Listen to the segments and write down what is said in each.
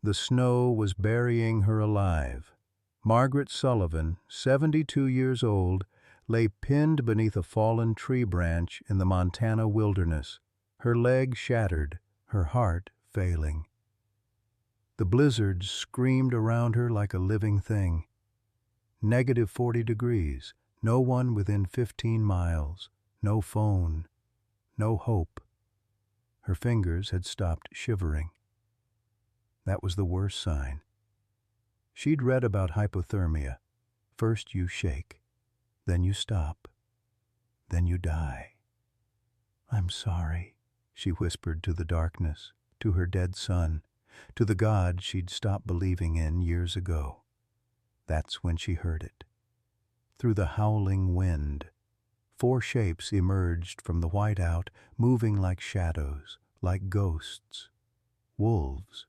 The snow was burying her alive. Margaret Sullivan, 72 years old, lay pinned beneath a fallen tree branch in the Montana wilderness, her leg shattered, her heart failing. The blizzard screamed around her like a living thing. -40 degrees, no one within 15 miles, no phone, no hope. Her fingers had stopped shivering. That was the worst sign. She'd read about hypothermia. First you shake, then you stop, then you die. "I'm sorry," she whispered to the darkness, to her dead son, to the God she'd stopped believing in years ago. That's when she heard it. Through the howling wind, 4 shapes emerged from the whiteout, moving like shadows, like ghosts. Wolves.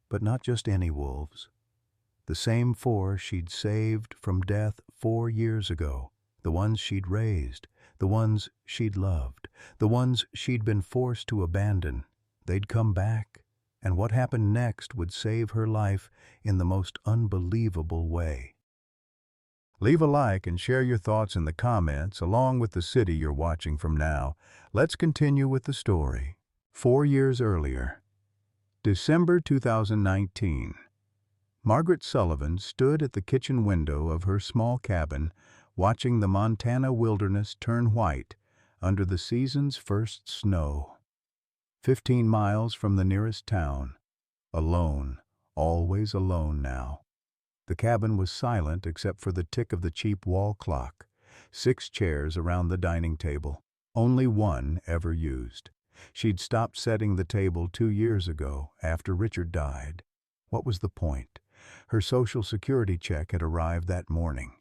But not just any wolves. The same 4 she'd saved from death 4 years ago, the ones she'd raised, the ones she'd loved, the ones she'd been forced to abandon. They'd come back, and what happened next would save her life in the most unbelievable way. Leave a like and share your thoughts in the comments along with the city you're watching from now. Let's continue with the story. 4 years earlier, December 2019. Margaret Sullivan stood at the kitchen window of her small cabin, watching the Montana wilderness turn white under the season's first snow. 15 miles from the nearest town. Alone, always alone now. The cabin was silent except for the tick of the cheap wall clock. 6 chairs around the dining table, only one ever used. She'd stopped setting the table 2 years ago, after Richard died. What was the point? Her Social Security check had arrived that morning.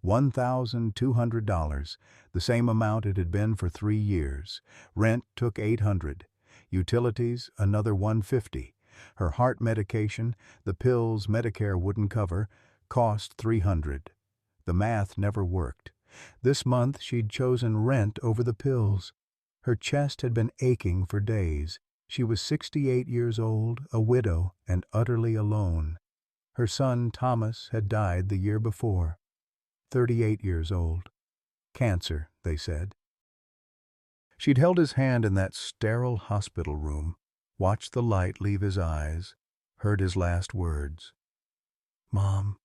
$1,200, the same amount it had been for 3 years. Rent took $800. Utilities, another $150. Her heart medication, the pills Medicare wouldn't cover, cost $300. The math never worked. This month she'd chosen rent over the pills. Her chest had been aching for days. She was 68 years old, a widow, and utterly alone. Her son, Thomas, had died the year before. 38 years old. Cancer, they said. She'd held his hand in that sterile hospital room, watched the light leave his eyes, heard his last words. "Mom,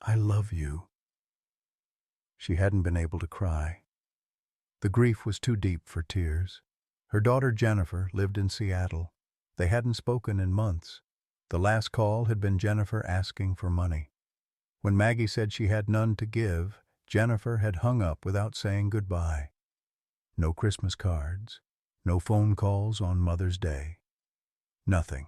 I love you." She hadn't been able to cry. The grief was too deep for tears. Her daughter Jennifer lived in Seattle. They hadn't spoken in months. The last call had been Jennifer asking for money. When Maggie said she had none to give, Jennifer had hung up without saying goodbye. No Christmas cards, no phone calls on Mother's Day. Nothing.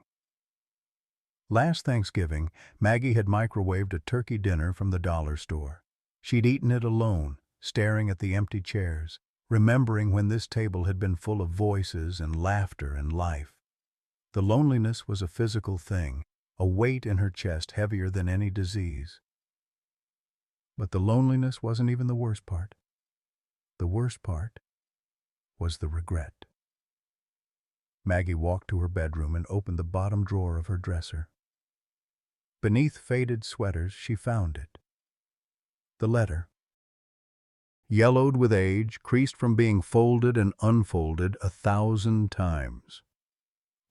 Last Thanksgiving, Maggie had microwaved a turkey dinner from the dollar store. She'd eaten it alone, staring at the empty chairs, remembering when this table had been full of voices and laughter and life. The loneliness was a physical thing, a weight in her chest heavier than any disease. But the loneliness wasn't even the worst part. The worst part was the regret. Maggie walked to her bedroom and opened the bottom drawer of her dresser. Beneath faded sweaters, she found it. The letter. Yellowed with age, creased from being folded and unfolded 1,000 times.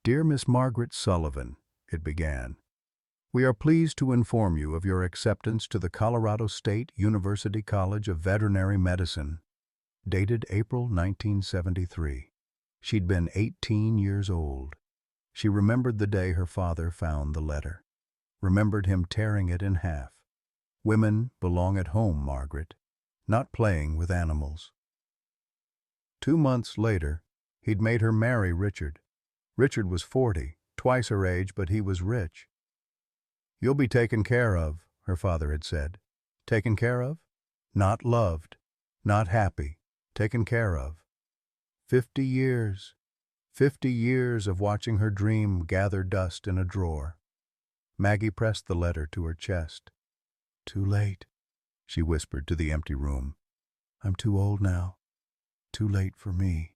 "Dear Miss Margaret Sullivan," it began, "we are pleased to inform you of your acceptance to the Colorado State University College of Veterinary Medicine." Dated April 1973. She'd been 18 years old. She remembered the day her father found the letter. Remembered him tearing it in half. "Women belong at home, Margaret, not playing with animals." 2 months later, he'd made her marry Richard. Richard was 40, twice her age, but he was rich. "You'll be taken care of," her father had said. Taken care of? Not loved, not happy, taken care of. 50 years. 50 years of watching her dream gather dust in a drawer. Maggie pressed the letter to her chest. "Too late," she whispered to the empty room. "I'm too old now. Too late for me."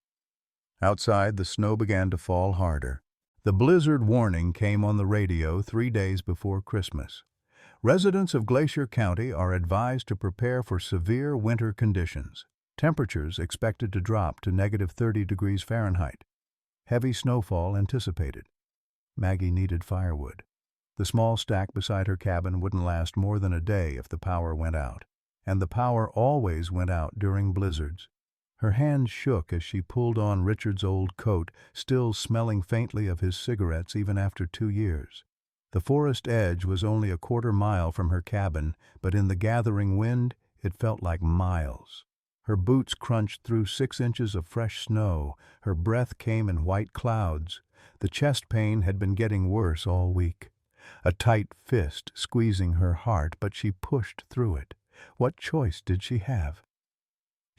Outside, the snow began to fall harder. The blizzard warning came on the radio 3 days before Christmas. Residents of Glacier County are advised to prepare for severe winter conditions. Temperatures expected to drop to -30 degrees Fahrenheit. Heavy snowfall anticipated. Maggie needed firewood. The small stack beside her cabin wouldn't last more than a day if the power went out. And the power always went out during blizzards. Her hands shook as she pulled on Richard's old coat, still smelling faintly of his cigarettes even after 2 years. The forest edge was only a quarter-mile from her cabin, but in the gathering wind, it felt like miles. Her boots crunched through 6 inches of fresh snow. Her breath came in white clouds. The chest pain had been getting worse all week. A tight fist squeezing her heart, but she pushed through it. What choice did she have?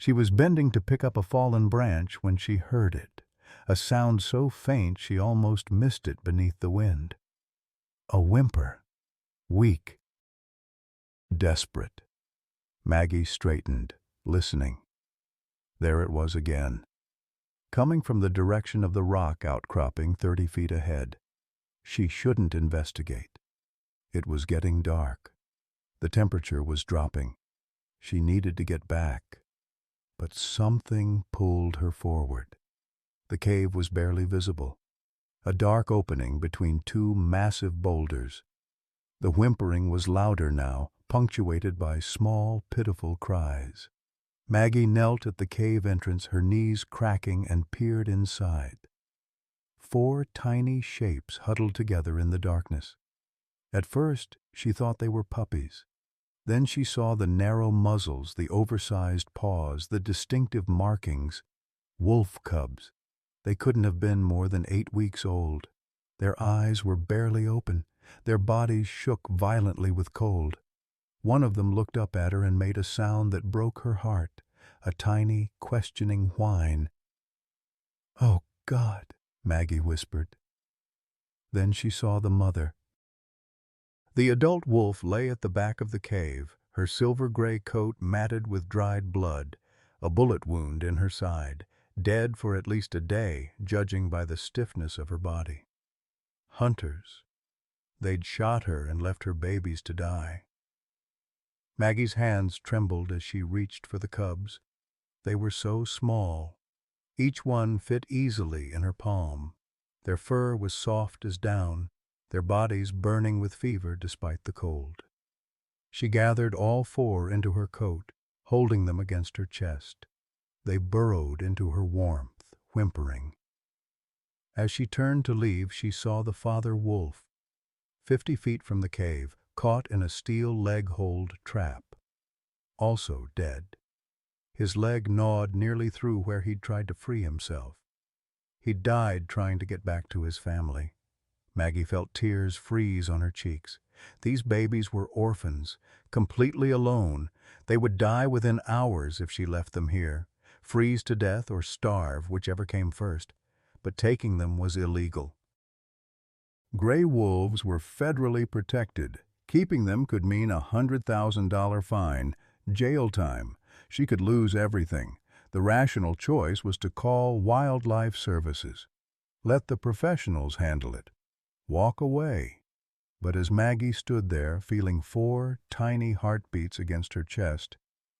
She was bending to pick up a fallen branch when she heard it, a sound so faint she almost missed it beneath the wind. A whimper. Weak. Desperate. Maggie straightened, listening. There it was again, coming from the direction of the rock outcropping 30 feet ahead. She shouldn't investigate. It was getting dark. The temperature was dropping. She needed to get back. But something pulled her forward. The cave was barely visible. A dark opening between 2 massive boulders. The whimpering was louder now, punctuated by small, pitiful cries. Maggie knelt at the cave entrance, her knees cracking, and peered inside. 4 tiny shapes huddled together in the darkness. At first, she thought they were puppies. Then she saw the narrow muzzles, the oversized paws, the distinctive markings. Wolf cubs. They couldn't have been more than 8 weeks old. Their eyes were barely open. Their bodies shook violently with cold. One of them looked up at her and made a sound that broke her heart, a tiny, questioning whine. "Oh, God," Maggie whispered. Then she saw the mother. The adult wolf lay at the back of the cave, her silver-gray coat matted with dried blood, a bullet wound in her side, dead for at least a day, judging by the stiffness of her body. Hunters. They'd shot her and left her babies to die. Maggie's hands trembled as she reached for the cubs. They were so small. Each one fit easily in her palm. Their fur was soft as down, their bodies burning with fever despite the cold. She gathered all 4 into her coat, holding them against her chest. They burrowed into her warmth, whimpering. As she turned to leave, she saw the father wolf, 50 feet from the cave, caught in a steel leg-hold trap. Also dead. His leg gnawed nearly through where he'd tried to free himself. He'd died trying to get back to his family. Maggie felt tears freeze on her cheeks. These babies were orphans, completely alone. They would die within hours if she left them here, freeze to death or starve, whichever came first. But taking them was illegal. Gray wolves were federally protected. Keeping them could mean a $100,000 fine, jail time. She could lose everything. The rational choice was to call Wildlife Services. Let the professionals handle it. Walk away. But as Maggie stood there, feeling 4 tiny heartbeats against her chest,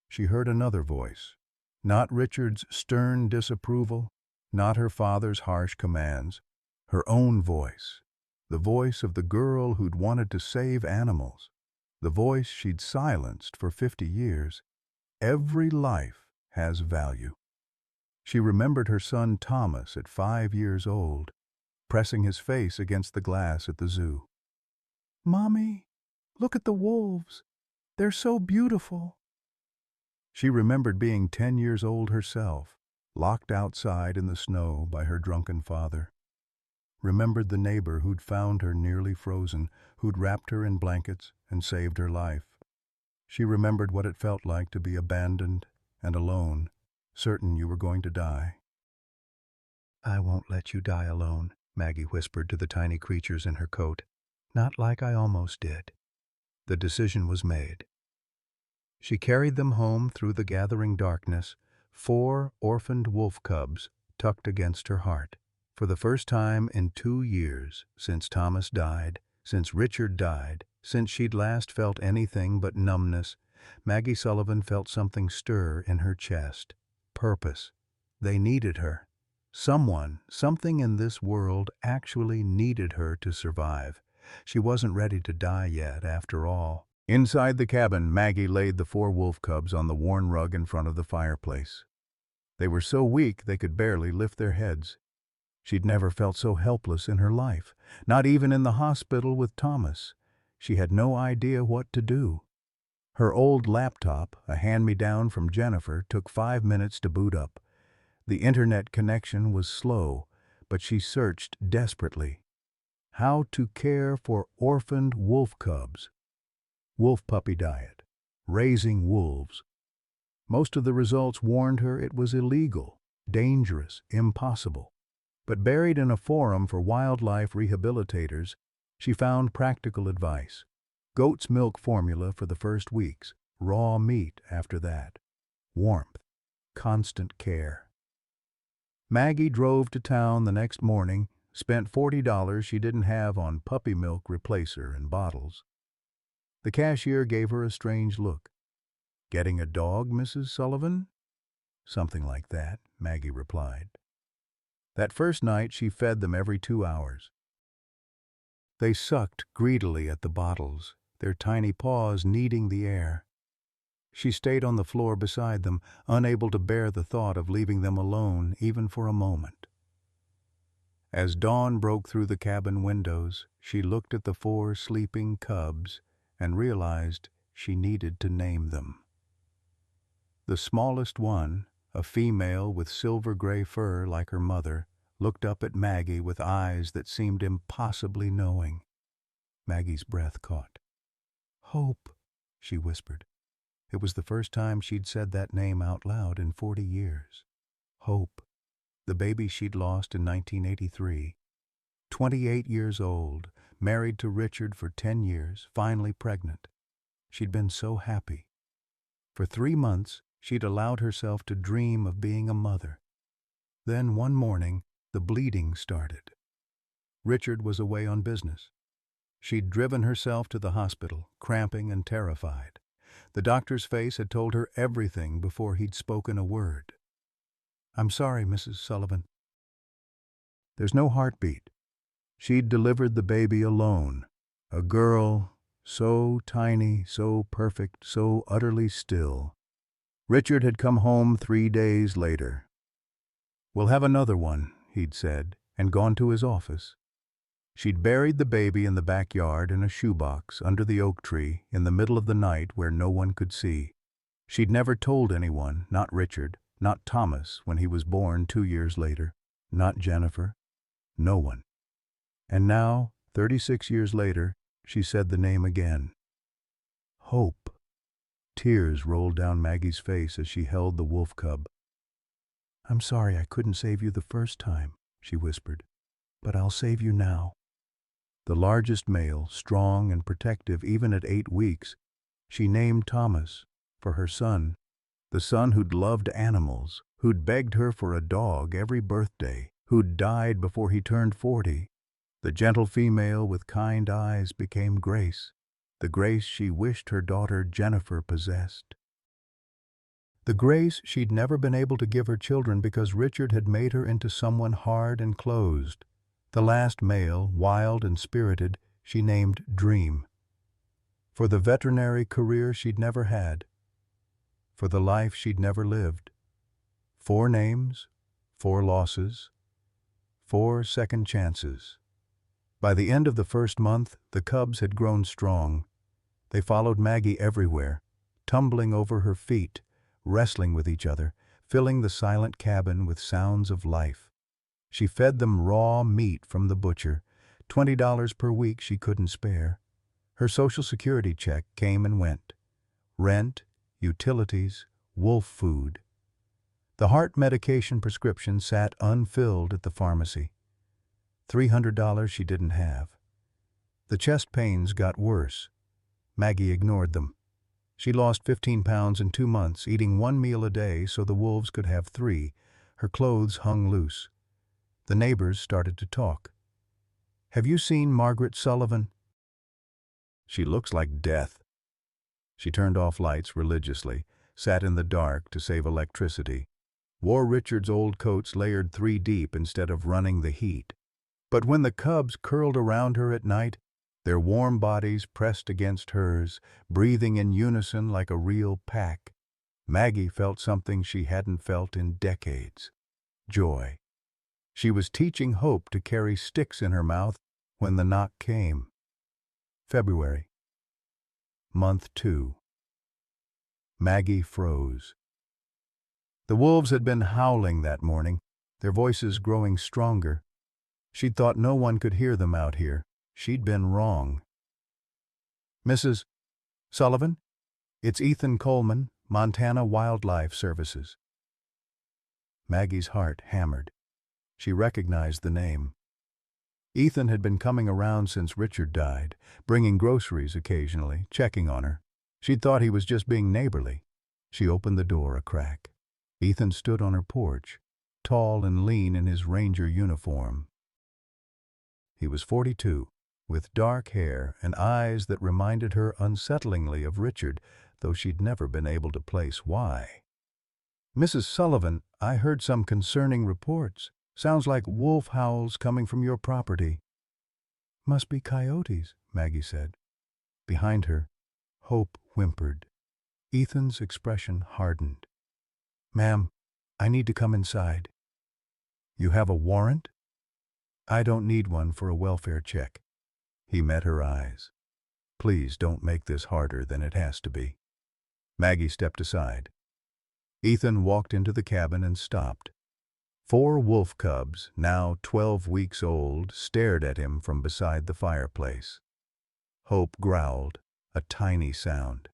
she heard another voice. Not Richard's stern disapproval, not her father's harsh commands. Her own voice. The voice of the girl who'd wanted to save animals. The voice she'd silenced for 50 years. Every life has value. She remembered her son Thomas at 5 years old, pressing his face against the glass at the zoo. "Mommy, look at the wolves. They're so beautiful." She remembered being 10 years old herself, locked outside in the snow by her drunken father. Remembered the neighbor who'd found her nearly frozen, who'd wrapped her in blankets and saved her life. She remembered what it felt like to be abandoned and alone, certain you were going to die. "I won't let you die alone," Maggie whispered to the tiny creatures in her coat. "Not like I almost did." The decision was made. She carried them home through the gathering darkness, 4 orphaned wolf cubs tucked against her heart, For the first time in 2 years, since Thomas died, since Richard died, since she'd last felt anything but numbness, Maggie Sullivan felt something stir in her chest. Purpose. They needed her. Someone, something in this world actually needed her to survive. She wasn't ready to die yet, after all. Inside the cabin, Maggie laid the 4 wolf cubs on the worn rug in front of the fireplace. They were so weak they could barely lift their heads. She'd never felt so helpless in her life, not even in the hospital with Thomas. She had no idea what to do. Her old laptop, a hand-me-down from Jennifer, took 5 minutes to boot up. The internet connection was slow, but she searched desperately. How to care for orphaned wolf cubs. Wolf puppy diet. Raising wolves. Most of the results warned her it was illegal, dangerous, impossible. But buried in a forum for wildlife rehabilitators, she found practical advice. Goat's milk formula for the first weeks, raw meat after that. Warmth, constant care. Maggie drove to town the next morning, spent $40 she didn't have on puppy milk replacer and bottles. The cashier gave her a strange look. "Getting a dog, Mrs. Sullivan?" "Something like that," Maggie replied. That first night she fed them every 2 hours. They sucked greedily at the bottles, their tiny paws kneading the air. She stayed on the floor beside them, unable to bear the thought of leaving them alone even for a moment. As dawn broke through the cabin windows, she looked at the 4 sleeping cubs and realized she needed to name them. The smallest one, a female with silver-gray fur like her mother, looked up at Maggie with eyes that seemed impossibly knowing. Maggie's breath caught. "Hope," she whispered. It was the first time she'd said that name out loud in 40 years. Hope, the baby she'd lost in 1983. 28 years old, married to Richard for 10 years, finally pregnant. She'd been so happy. For 3 months, she'd allowed herself to dream of being a mother. Then one morning, the bleeding started. Richard was away on business. She'd driven herself to the hospital, cramping and terrified. The doctor's face had told her everything before he'd spoken a word. "I'm sorry, Mrs. Sullivan." There's no heartbeat. She'd delivered the baby alone. A girl, so tiny, so perfect, so utterly still. Richard had come home 3 days later. "We'll have another one," he'd said, and gone to his office. She'd buried the baby in the backyard in a shoebox under the oak tree in the middle of the night where no one could see. She'd never told anyone, not Richard, not Thomas when he was born 2 years later, not Jennifer, no one. And now, 36 years later, she said the name again. Hope. Tears rolled down Maggie's face as she held the wolf cub. "I'm sorry I couldn't save you the first time," she whispered, "but I'll save you now." The largest male, strong and protective even at 8 weeks, she named Thomas, for her son, the son who'd loved animals, who'd begged her for a dog every birthday, who'd died before he turned 40. The gentle female with kind eyes became Grace, the Grace she wished her daughter Jennifer possessed. The Grace she'd never been able to give her children because Richard had made her into someone hard and closed. The last male, wild and spirited, she named Dream. For the veterinary career she'd never had. For the life she'd never lived. 4 names, 4 losses, 4 second chances. By the end of the first month, the cubs had grown strong. They followed Maggie everywhere, tumbling over her feet, wrestling with each other, filling the silent cabin with sounds of life. She fed them raw meat from the butcher, $20 per week she couldn't spare. Her Social Security check came and went. Rent, utilities, wolf food. The heart medication prescription sat unfilled at the pharmacy. $300 she didn't have. The chest pains got worse. Maggie ignored them. She lost 15 pounds in 2 months, eating 1 meal a day so the wolves could have 3. Her clothes hung loose. The neighbors started to talk. "Have you seen Margaret Sullivan?" "She looks like death." She turned off lights religiously, sat in the dark to save electricity, wore Richard's old coats layered 3 deep instead of running the heat. But when the cubs curled around her at night, their warm bodies pressed against hers, breathing in unison like a real pack, Maggie felt something she hadn't felt in decades: joy. She was teaching Hope to carry sticks in her mouth when the knock came. February. Month 2. Maggie froze. The wolves had been howling that morning, their voices growing stronger. She'd thought no one could hear them out here. She'd been wrong. "Mrs. Sullivan? It's Ethan Coleman, Montana Wildlife Services." Maggie's heart hammered. She recognized the name. Ethan had been coming around since Richard died, bringing groceries occasionally, checking on her. She'd thought he was just being neighborly. She opened the door a crack. Ethan stood on her porch, tall and lean in his ranger uniform. He was 42, with dark hair and eyes that reminded her unsettlingly of Richard, though she'd never been able to place why. "Mrs. Sullivan, I heard some concerning reports. Sounds like wolf howls coming from your property." "Must be coyotes," Maggie said. Behind her, Hope whimpered. Ethan's expression hardened. "Ma'am, I need to come inside." "You have a warrant?" "I don't need one for a welfare check." He met her eyes. "Please don't make this harder than it has to be." Maggie stepped aside. Ethan walked into the cabin and stopped. 4 wolf cubs, now 12 weeks old, stared at him from beside the fireplace. Hope growled, a tiny sound.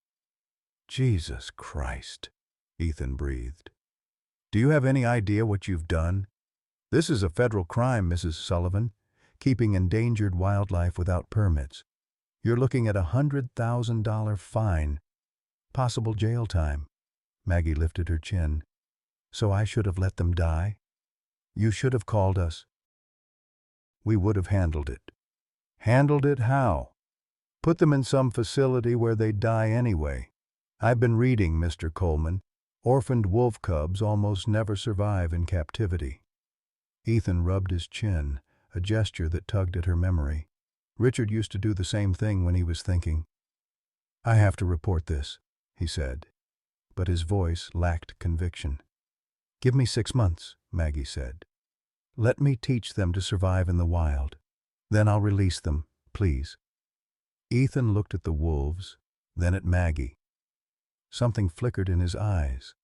"Jesus Christ," Ethan breathed. "Do you have any idea what you've done? This is a federal crime, Mrs. Sullivan, keeping endangered wildlife without permits. You're looking at a $100,000 fine, possible jail time." Maggie lifted her chin. "So I should have let them die? You should have called us." "We would have handled it." "Handled it how?" "Put them in some facility where they'd die anyway. I've been reading, Mr. Coleman. Orphaned wolf cubs almost never survive in captivity." Ethan rubbed his chin, a gesture that tugged at her memory. Richard used to do the same thing when he was thinking. "I have to report this," he said, but his voice lacked conviction. "Give me 6 months," Maggie said. "Let me teach them to survive in the wild. Then I'll release them, please." Ethan looked at the wolves, then at Maggie. Something flickered in his eyes.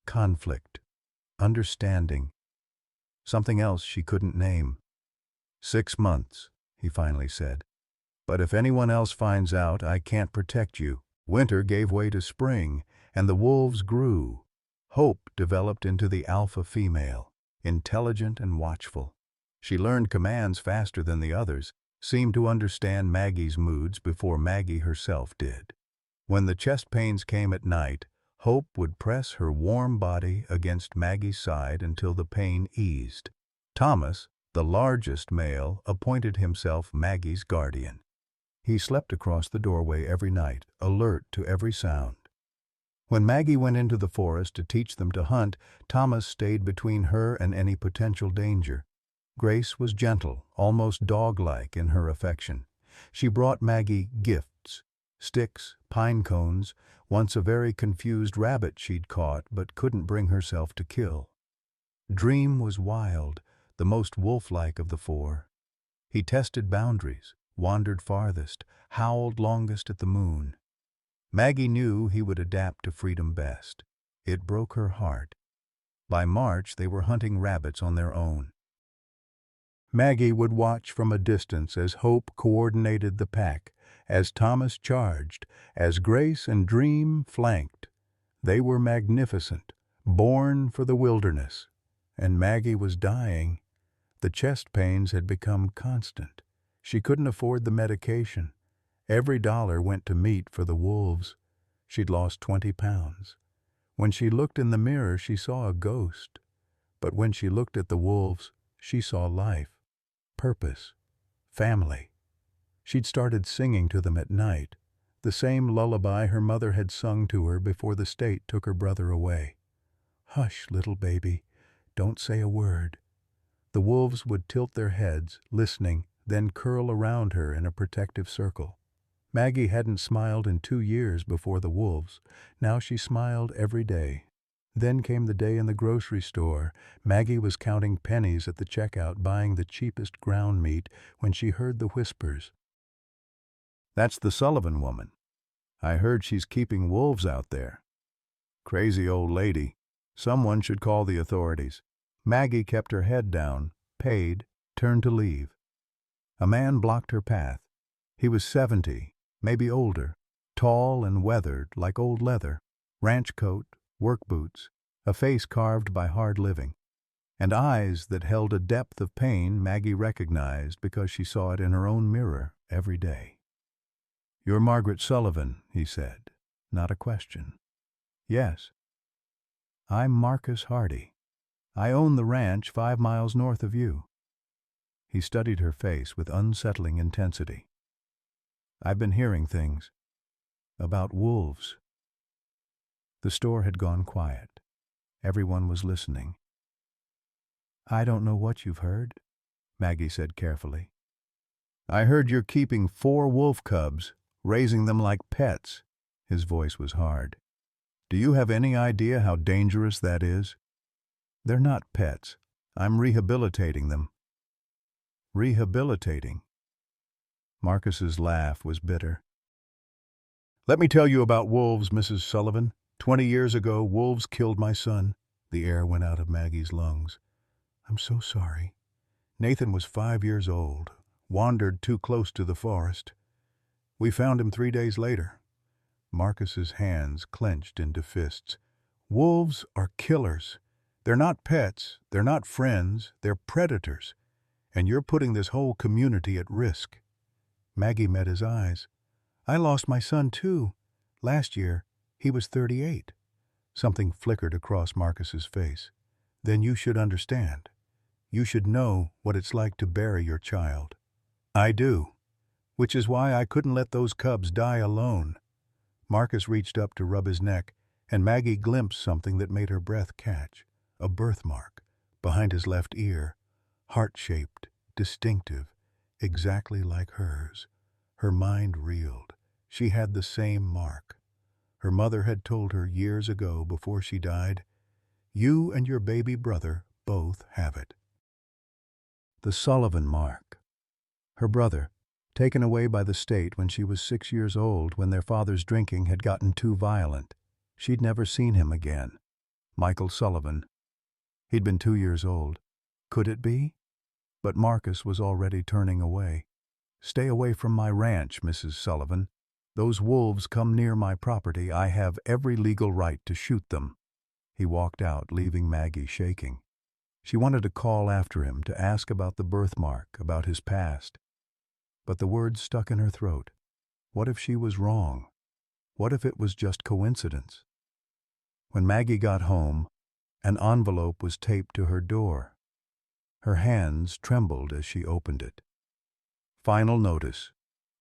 Conflict. Understanding. Something else she couldn't name. 6 months, he finally said. "But if anyone else finds out, I can't protect you." Winter gave way to spring, and the wolves grew. Hope developed into the alpha female, intelligent and watchful. She learned commands faster than the others, seemed to understand Maggie's moods before Maggie herself did. When the chest pains came at night, Hope would press her warm body against Maggie's side until the pain eased. Thomas, the largest male, appointed himself Maggie's guardian. He slept across the doorway every night, alert to every sound. When Maggie went into the forest to teach them to hunt, Thomas stayed between her and any potential danger. Grace was gentle, almost dog-like in her affection. She brought Maggie gifts: sticks, pine cones, once a very confused rabbit she'd caught but couldn't bring herself to kill. Dream was wild, the most wolf-like of the 4. He tested boundaries, wandered farthest, howled longest at the moon. Maggie knew he would adapt to freedom best. It broke her heart. By March, they were hunting rabbits on their own. Maggie would watch from a distance as Hope coordinated the pack, as Thomas charged, as Grace and Dream flanked. They were magnificent, born for the wilderness. And Maggie was dying. The chest pains had become constant. She couldn't afford the medication. Every dollar went to meat for the wolves. She'd lost 20 pounds. When she looked in the mirror, she saw a ghost. But when she looked at the wolves, She saw life, purpose, family. She'd started singing to them at night, the same lullaby her mother had sung to her before the state took her brother away. "Hush, little baby, don't say a word." The wolves would tilt their heads, listening, then curl around her in a protective circle. Maggie hadn't smiled in 2 years before the wolves. Now she smiled every day. Then came the day in the grocery store. Maggie was counting pennies at the checkout, buying the cheapest ground meat, when she heard the whispers. "That's the Sullivan woman. I heard she's keeping wolves out there. Crazy old lady. Someone should call the authorities." Maggie kept her head down, paid, turned to leave. A man blocked her path. He was 70, maybe older, tall and weathered like old leather, ranch coat, work boots, a face carved by hard living, and eyes that held a depth of pain Maggie recognized because she saw it in her own mirror every day. "You're Margaret Sullivan," he said, not a question. "Yes." "I'm Marcus Hardy. I own the ranch 5 miles north of you." He studied her face with unsettling intensity. "I've been hearing things. About wolves." The store had gone quiet. Everyone was listening. "I don't know what you've heard," Maggie said carefully. "I heard you're keeping 4 wolf cubs, raising them like pets." His voice was hard. "Do you have any idea how dangerous that is?" "They're not pets. I'm rehabilitating them." "Rehabilitating?" Marcus's laugh was bitter. "Let me tell you about wolves, Mrs. Sullivan. 20 years ago, wolves killed my son." The air went out of Maggie's lungs. "I'm so sorry." "Nathan was 5 years old, wandered too close to the forest. We found him 3 days later." Marcus's hands clenched into fists. "Wolves are killers. They're not pets, they're not friends, they're predators. And you're putting this whole community at risk." Maggie met his eyes. "I lost my son too. Last year, he was 38. Something flickered across Marcus's face. "Then you should understand. You should know what it's like to bury your child." "I do. Which is why I couldn't let those cubs die alone." Marcus reached up to rub his neck, and Maggie glimpsed something that made her breath catch. A birthmark, behind his left ear, heart-shaped, distinctive, exactly like hers. Her mind reeled. She had the same mark. Her mother had told her years ago before she died, "You and your baby brother both have it." The Sullivan mark. Her brother, taken away by the state when she was 6 years old when their father's drinking had gotten too violent. She'd never seen him again. Michael Sullivan. He'd been 2 years old. Could it be? But Marcus was already turning away. "Stay away from my ranch, Mrs. Sullivan. Those wolves come near my property. I have every legal right to shoot them." He walked out, leaving Maggie shaking. She wanted to call after him, to ask about the birthmark, about his past. But the words stuck in her throat. What if she was wrong? What if it was just coincidence? When Maggie got home, an envelope was taped to her door. Her hands trembled as she opened it. "Final notice.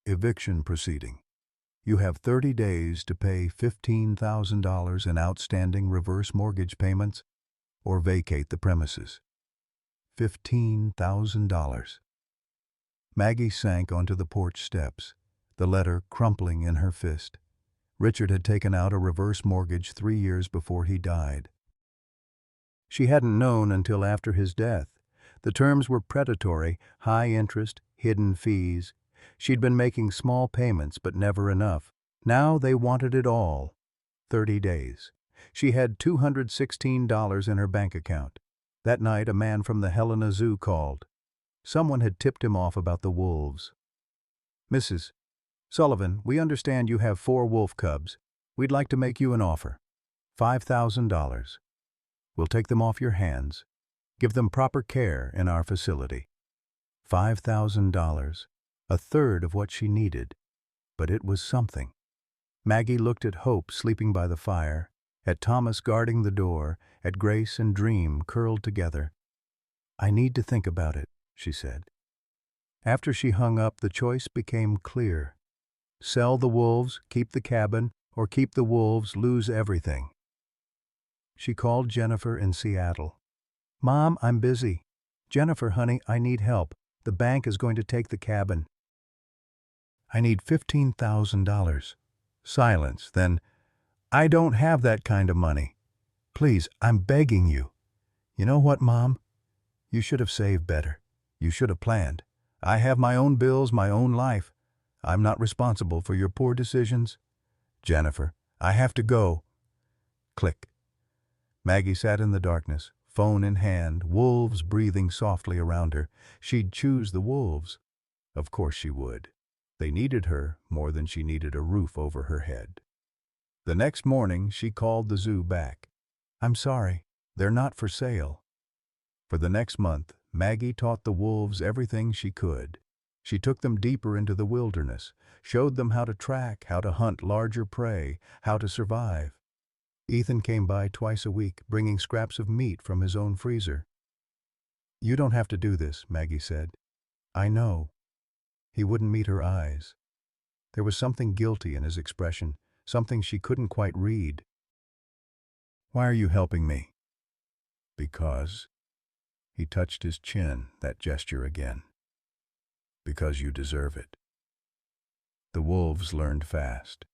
Eviction proceeding. You have 30 days to pay $15,000 in outstanding reverse mortgage payments or vacate the premises." $15,000. Maggie sank onto the porch steps, the letter crumpling in her fist. Richard had taken out a reverse mortgage 3 years before he died. She hadn't known until after his death. The terms were predatory, high interest, hidden fees. She'd been making small payments, but never enough. Now they wanted it all. 30 days. She had $216 in her bank account. That night, a man from the Helena Zoo called. Someone had tipped him off about the wolves. "Mrs. Sullivan, we understand you have 4 wolf cubs. We'd like to make you an offer. $5,000. We'll take them off your hands. Give them proper care in our facility." $5,000. A third of what she needed. But it was something. Maggie looked at Hope sleeping by the fire, at Thomas guarding the door, at Grace and Dream curled together. I need to think about it, she said. After she hung up, the choice became clear. Sell the wolves, keep the cabin, or keep the wolves, lose everything. She called Jennifer in Seattle. Mom, I'm busy. Jennifer, honey, I need help. The bank is going to take the cabin. I need $15,000. Silence, then, I don't have that kind of money. Please, I'm begging you. You know what, Mom? You should have saved better. You should have planned. I have my own bills, my own life. I'm not responsible for your poor decisions. Jennifer, I have to go. Click. Maggie sat in the darkness, phone in hand, wolves breathing softly around her. She'd choose the wolves. Of course she would. They needed her more than she needed a roof over her head. The next morning, she called the zoo back. I'm sorry, they're not for sale. For the next month, Maggie taught the wolves everything she could. She took them deeper into the wilderness, showed them how to track, how to hunt larger prey, how to survive. Ethan came by twice a week, bringing scraps of meat from his own freezer. You don't have to do this, Maggie said. I know. He wouldn't meet her eyes. There was something guilty in his expression, something she couldn't quite read. Why are you helping me? Because. He touched his chin, that gesture again. Because you deserve it. The wolves learned fast.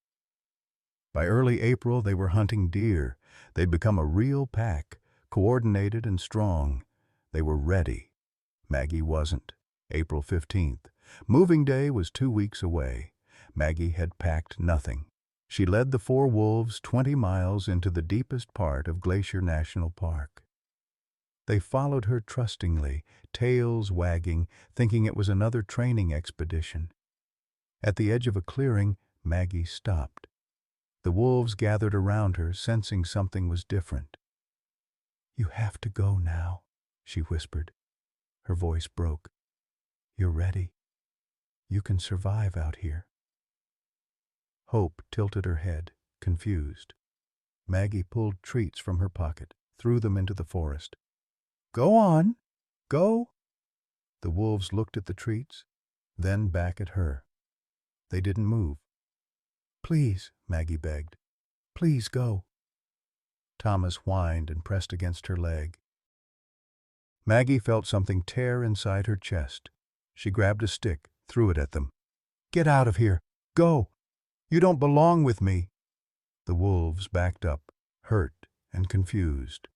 By early April, they were hunting deer. They'd become a real pack, coordinated and strong. They were ready. Maggie wasn't. April 15th. Moving day was 2 weeks away. Maggie had packed nothing. She led the 4 wolves 20 miles into the deepest part of Glacier National Park. They followed her trustingly, tails wagging, thinking it was another training expedition. At the edge of a clearing, Maggie stopped. The wolves gathered around her, sensing something was different. You have to go now, she whispered. Her voice broke. You're ready. You can survive out here. Hope tilted her head, confused. Maggie pulled treats from her pocket, threw them into the forest. Go on. Go. The wolves looked at the treats, then back at her. They didn't move. Please, Maggie begged. Please go. Thomas whined and pressed against her leg. Maggie felt something tear inside her chest. She grabbed a stick, threw it at them. Get out of here. Go. You don't belong with me. The wolves backed up, hurt and confused.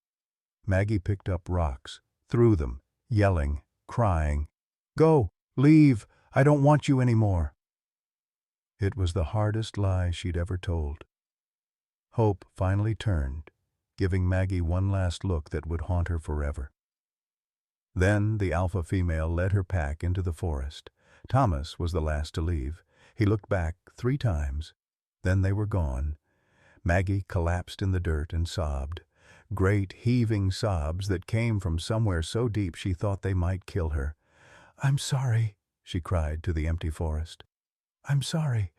Maggie picked up rocks, threw them, yelling, crying. Go. Leave. I don't want you anymore. It was the hardest lie she'd ever told. Hope finally turned, giving Maggie one last look that would haunt her forever. Then the alpha female led her pack into the forest. Thomas was the last to leave. He looked back 3 times. Then they were gone. Maggie collapsed in the dirt and sobbed. Great heaving sobs that came from somewhere so deep she thought they might kill her. I'm sorry, she cried to the empty forest. I'm sorry.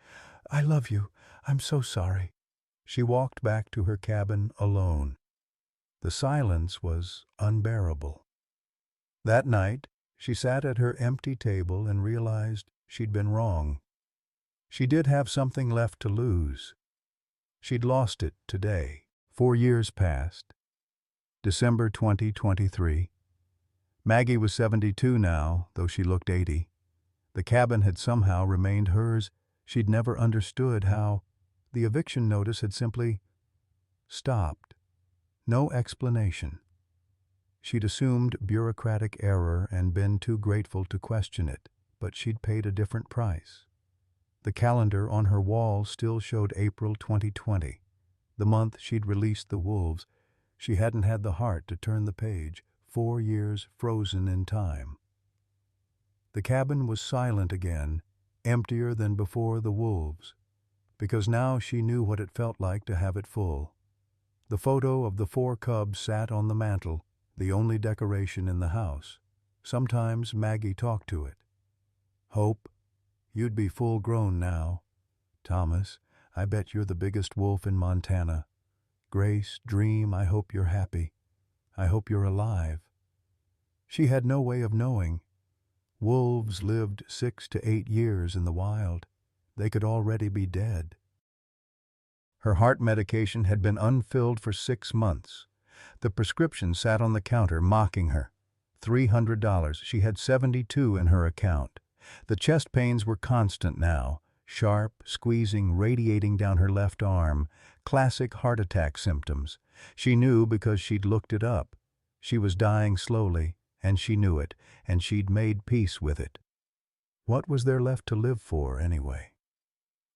I love you. I'm so sorry. She walked back to her cabin alone. The silence was unbearable. That night, she sat at her empty table and realized she'd been wrong. She did have something left to lose. She'd lost it today. 4 years passed. December 2023. Maggie was 72 now, though she looked 80. The cabin had somehow remained hers. She'd never understood how. The eviction notice had simply stopped. No explanation. She'd assumed bureaucratic error and been too grateful to question it, but she'd paid a different price. The calendar on her wall still showed April 2020, the month she'd released the wolves. She hadn't had the heart to turn the page, 4 years frozen in time. The cabin was silent again, emptier than before the wolves, because now she knew what it felt like to have it full. The photo of the 4 cubs sat on the mantel, the only decoration in the house. Sometimes Maggie talked to it. Hope, you'd be full grown now. Thomas, I bet you're the biggest wolf in Montana. Grace, Dream, I hope you're happy. I hope you're alive. She had no way of knowing. Wolves lived 6 to 8 years in the wild. They could already be dead. Her heart medication had been unfilled for 6 months. The prescription sat on the counter mocking her. $300. She had 72 in her account. The chest pains were constant now, sharp, squeezing, radiating down her left arm, classic heart attack symptoms. She knew because she'd looked it up. She was dying slowly, and she knew it, and she'd made peace with it. What was there left to live for, anyway?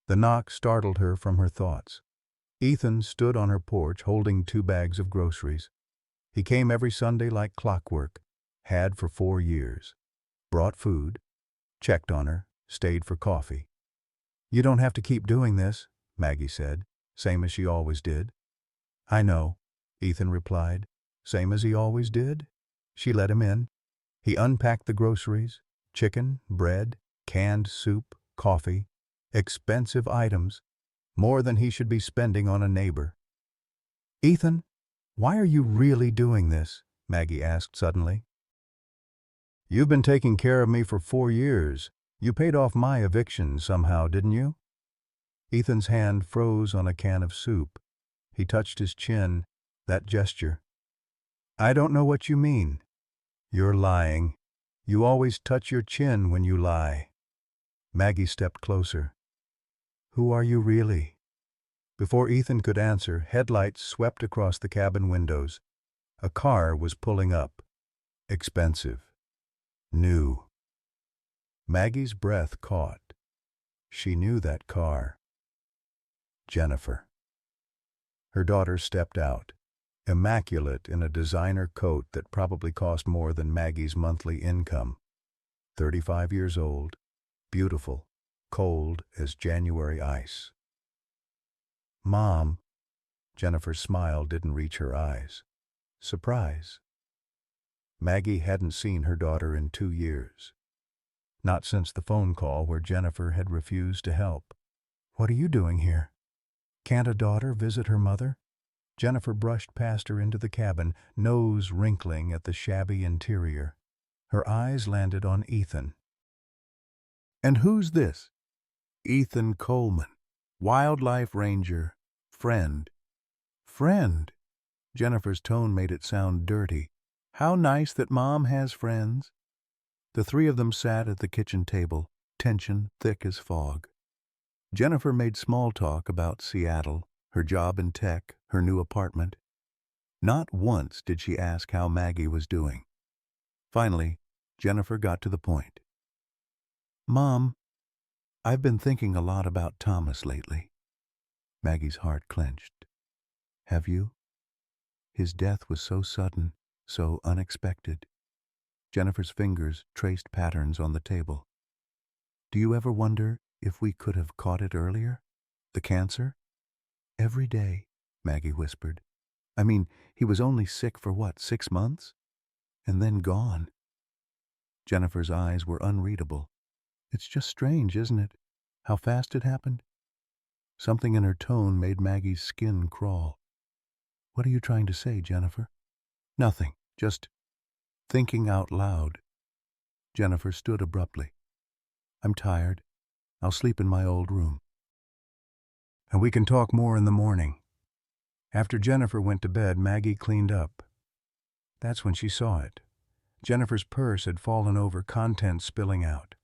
The knock startled her from her thoughts. Ethan stood on her porch holding 2 bags of groceries. He came every Sunday like clockwork, had for 4 years. Brought food, checked on her, stayed for coffee. "You don't have to keep doing this," Maggie said, same as she always did. "I know," Ethan replied, same as he always did. She let him in. He unpacked the groceries, chicken, bread, canned soup, coffee, expensive items, more than he should be spending on a neighbor. "Ethan, why are you really doing this?" Maggie asked suddenly. "You've been taking care of me for 4 years. You paid off my eviction somehow, didn't you?" Ethan's hand froze on a can of soup. He touched his chin, that gesture. "I don't know what you mean." "You're lying. You always touch your chin when you lie." Maggie stepped closer. "Who are you really?" Before Ethan could answer, headlights swept across the cabin windows. A car was pulling up. Expensive. New. Maggie's breath caught. She knew that car. Jennifer. Her daughter stepped out, immaculate in a designer coat that probably cost more than Maggie's monthly income. 35 years old, beautiful, cold as January ice. "Mom." Jennifer's smile didn't reach her eyes. Surprise. Maggie hadn't seen her daughter in 2 years. Not since the phone call where Jennifer had refused to help. "What are you doing here? Can't a daughter visit her mother?" Jennifer brushed past her into the cabin, nose wrinkling at the shabby interior. Her eyes landed on Ethan. "And who's this?" "Ethan Coleman, wildlife ranger, friend." "Friend?" Jennifer's tone made it sound dirty. "How nice that Mom has friends." The 3 of them sat at the kitchen table, tension thick as fog. Jennifer made small talk about Seattle, her job in tech, her new apartment. Not once did she ask how Maggie was doing. Finally, Jennifer got to the point. "Mom, I've been thinking a lot about Thomas lately." Maggie's heart clenched. "Have you?" His death was so sudden, so unexpected. Jennifer's fingers traced patterns on the table. "Do you ever wonder if we could have caught it earlier? The cancer?" "Every day," Maggie whispered. "I mean, he was only sick for what, 6 months? And then gone." Jennifer's eyes were unreadable. "It's just strange, isn't it? How fast it happened?" Something in her tone made Maggie's skin crawl. "What are you trying to say, Jennifer?" "Nothing, just thinking out loud." Jennifer stood abruptly. "I'm tired. I'll sleep in my old room." "And we can talk more in the morning." After Jennifer went to bed, Maggie cleaned up. That's when she saw it. Jennifer's purse had fallen over, contents spilling out.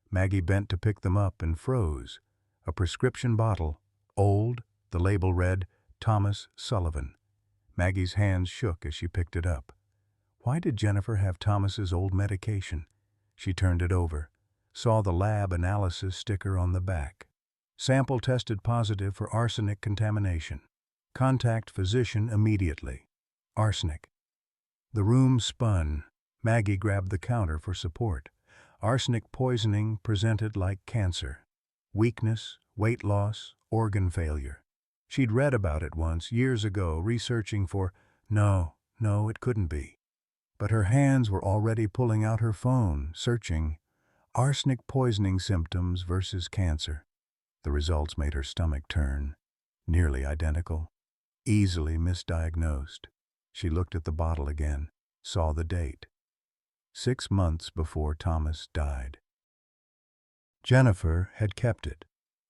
Maggie bent to pick them up and froze. A prescription bottle, old, the label read, Thomas Sullivan. Maggie's hands shook as she picked it up. Why did Jennifer have Thomas's old medication? She turned it over, saw the lab analysis sticker on the back. Sample tested positive for arsenic contamination. Contact physician immediately. Arsenic. The room spun. Maggie grabbed the counter for support. Arsenic poisoning presented like cancer. Weakness, weight loss, organ failure. She'd read about it once, years ago, researching for, no, it couldn't be. But her hands were already pulling out her phone, searching arsenic poisoning symptoms versus cancer. The results made her stomach turn. Nearly identical. Easily misdiagnosed. She looked at the bottle again, saw the date. 6 months before Thomas died. Jennifer had kept it.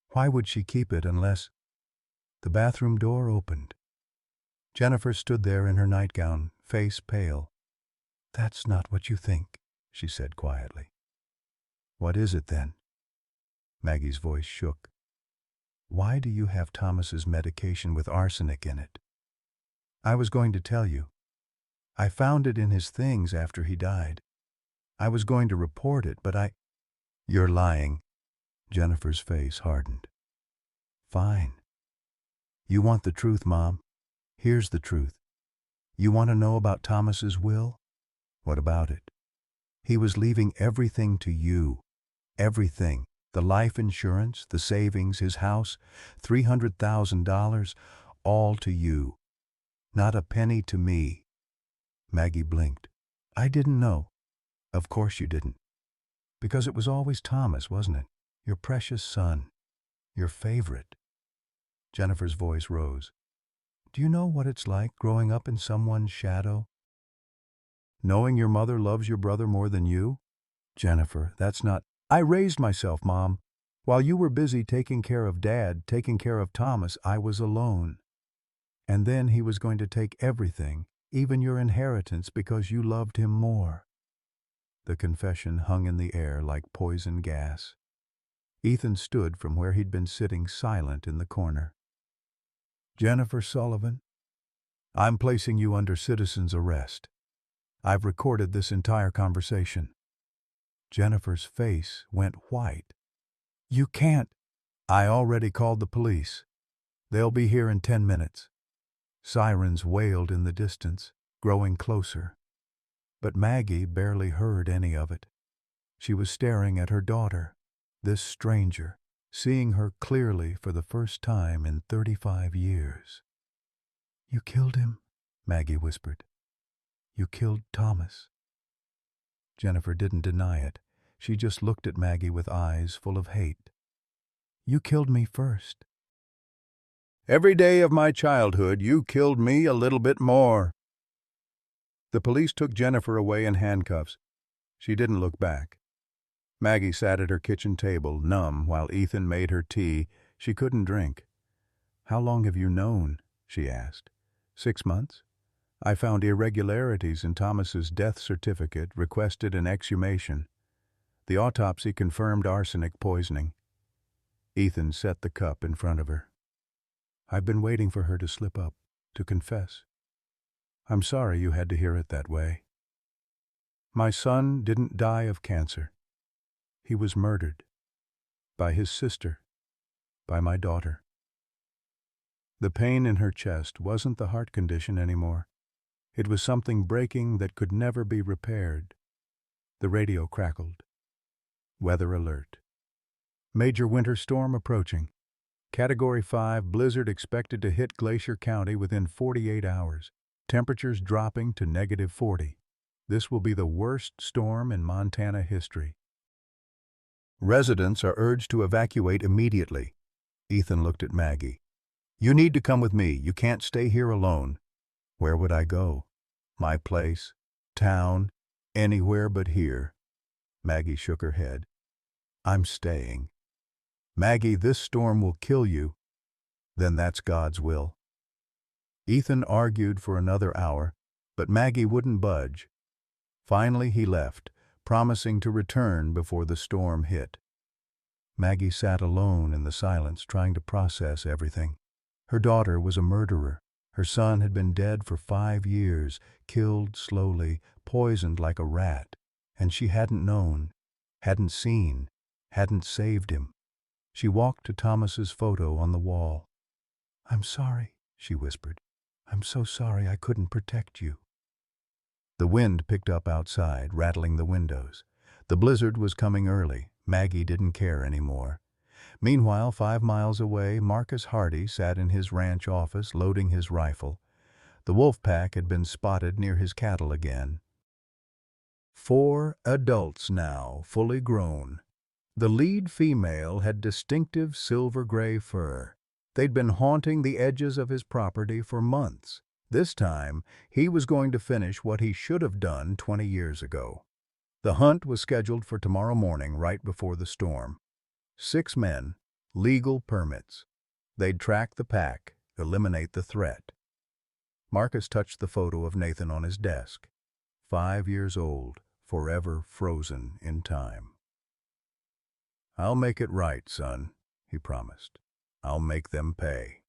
Why would she keep it unless... The bathroom door opened. Jennifer stood there in her nightgown, face pale. "That's not what you think," she said quietly. "What is it then?" Maggie's voice shook. "Why do you have Thomas's medication with arsenic in it?" "I was going to tell you. I found it in his things after he died. I was going to report it, but I—" "You're lying." Jennifer's face hardened. "Fine. You want the truth, Mom? Here's the truth. You want to know about Thomas's will? What about it? He was leaving everything to you. Everything. The life insurance, the savings, his house, $300,000, all to you. Not a penny to me." Maggie blinked. "I didn't know." "Of course you didn't. Because it was always Thomas, wasn't it? Your precious son. Your favorite." Jennifer's voice rose. "Do you know what it's like growing up in someone's shadow? Knowing your mother loves your brother more than you? Jennifer, that's not—" "I raised myself, Mom. While you were busy taking care of Dad, taking care of Thomas, I was alone. And then he was going to take everything, even your inheritance, because you loved him more." The confession hung in the air like poison gas. Ethan stood from where he'd been sitting silent in the corner. "Jennifer Sullivan, I'm placing you under citizen's arrest. I've recorded this entire conversation." Jennifer's face went white. "You can't." "I already called the police. They'll be here in 10 minutes. Sirens wailed in the distance, growing closer. But Maggie barely heard any of it. She was staring at her daughter, this stranger, seeing her clearly for the first time in 35 years. "You killed him," Maggie whispered. "You killed Thomas." Jennifer didn't deny it. She just looked at Maggie with eyes full of hate. "You killed me first." "Every day of my childhood, you killed me a little bit more." The police took Jennifer away in handcuffs. She didn't look back. Maggie sat at her kitchen table, numb, while Ethan made her tea. She couldn't drink. "How long have you known?" she asked. 6 months? I found irregularities in Thomas's death certificate, requested an exhumation. The autopsy confirmed arsenic poisoning." Ethan set the cup in front of her. "I've been waiting for her to slip up, to confess. I'm sorry you had to hear it that way. My son didn't die of cancer. He was murdered. By his sister. By my daughter." The pain in her chest wasn't the heart condition anymore. It was something breaking that could never be repaired. The radio crackled. Weather alert. Major winter storm approaching. Category 5 blizzard expected to hit Glacier County within 48 hours. Temperatures dropping to -40. This will be the worst storm in Montana history. Residents are urged to evacuate immediately. Ethan looked at Maggie. "You need to come with me. You can't stay here alone." "Where would I go?" "My place. Town. Anywhere but here." Maggie shook her head. "I'm staying." "Maggie, this storm will kill you." "Then that's God's will." Ethan argued for another hour, but Maggie wouldn't budge. Finally he left, promising to return before the storm hit. Maggie sat alone in the silence, trying to process everything. Her daughter was a murderer. Her son had been dead for 5 years, killed slowly, poisoned like a rat, and she hadn't known, hadn't seen, hadn't saved him. She walked to Thomas's photo on the wall. "I'm sorry," she whispered. "I'm so sorry I couldn't protect you." The wind picked up outside, rattling the windows. The blizzard was coming early. Maggie didn't care anymore. Meanwhile, 5 miles away, Marcus Hardy sat in his ranch office loading his rifle. The wolf pack had been spotted near his cattle again. 4 adults now, fully grown. The lead female had distinctive silver-gray fur. They'd been haunting the edges of his property for months. This time, he was going to finish what he should have done 20 years ago. The hunt was scheduled for tomorrow morning right before the storm. 6 men, legal permits. They'd track the pack, eliminate the threat. Marcus touched the photo of Nathan on his desk. 5 years old, forever frozen in time. "I'll make it right, son," he promised. "I'll make them pay."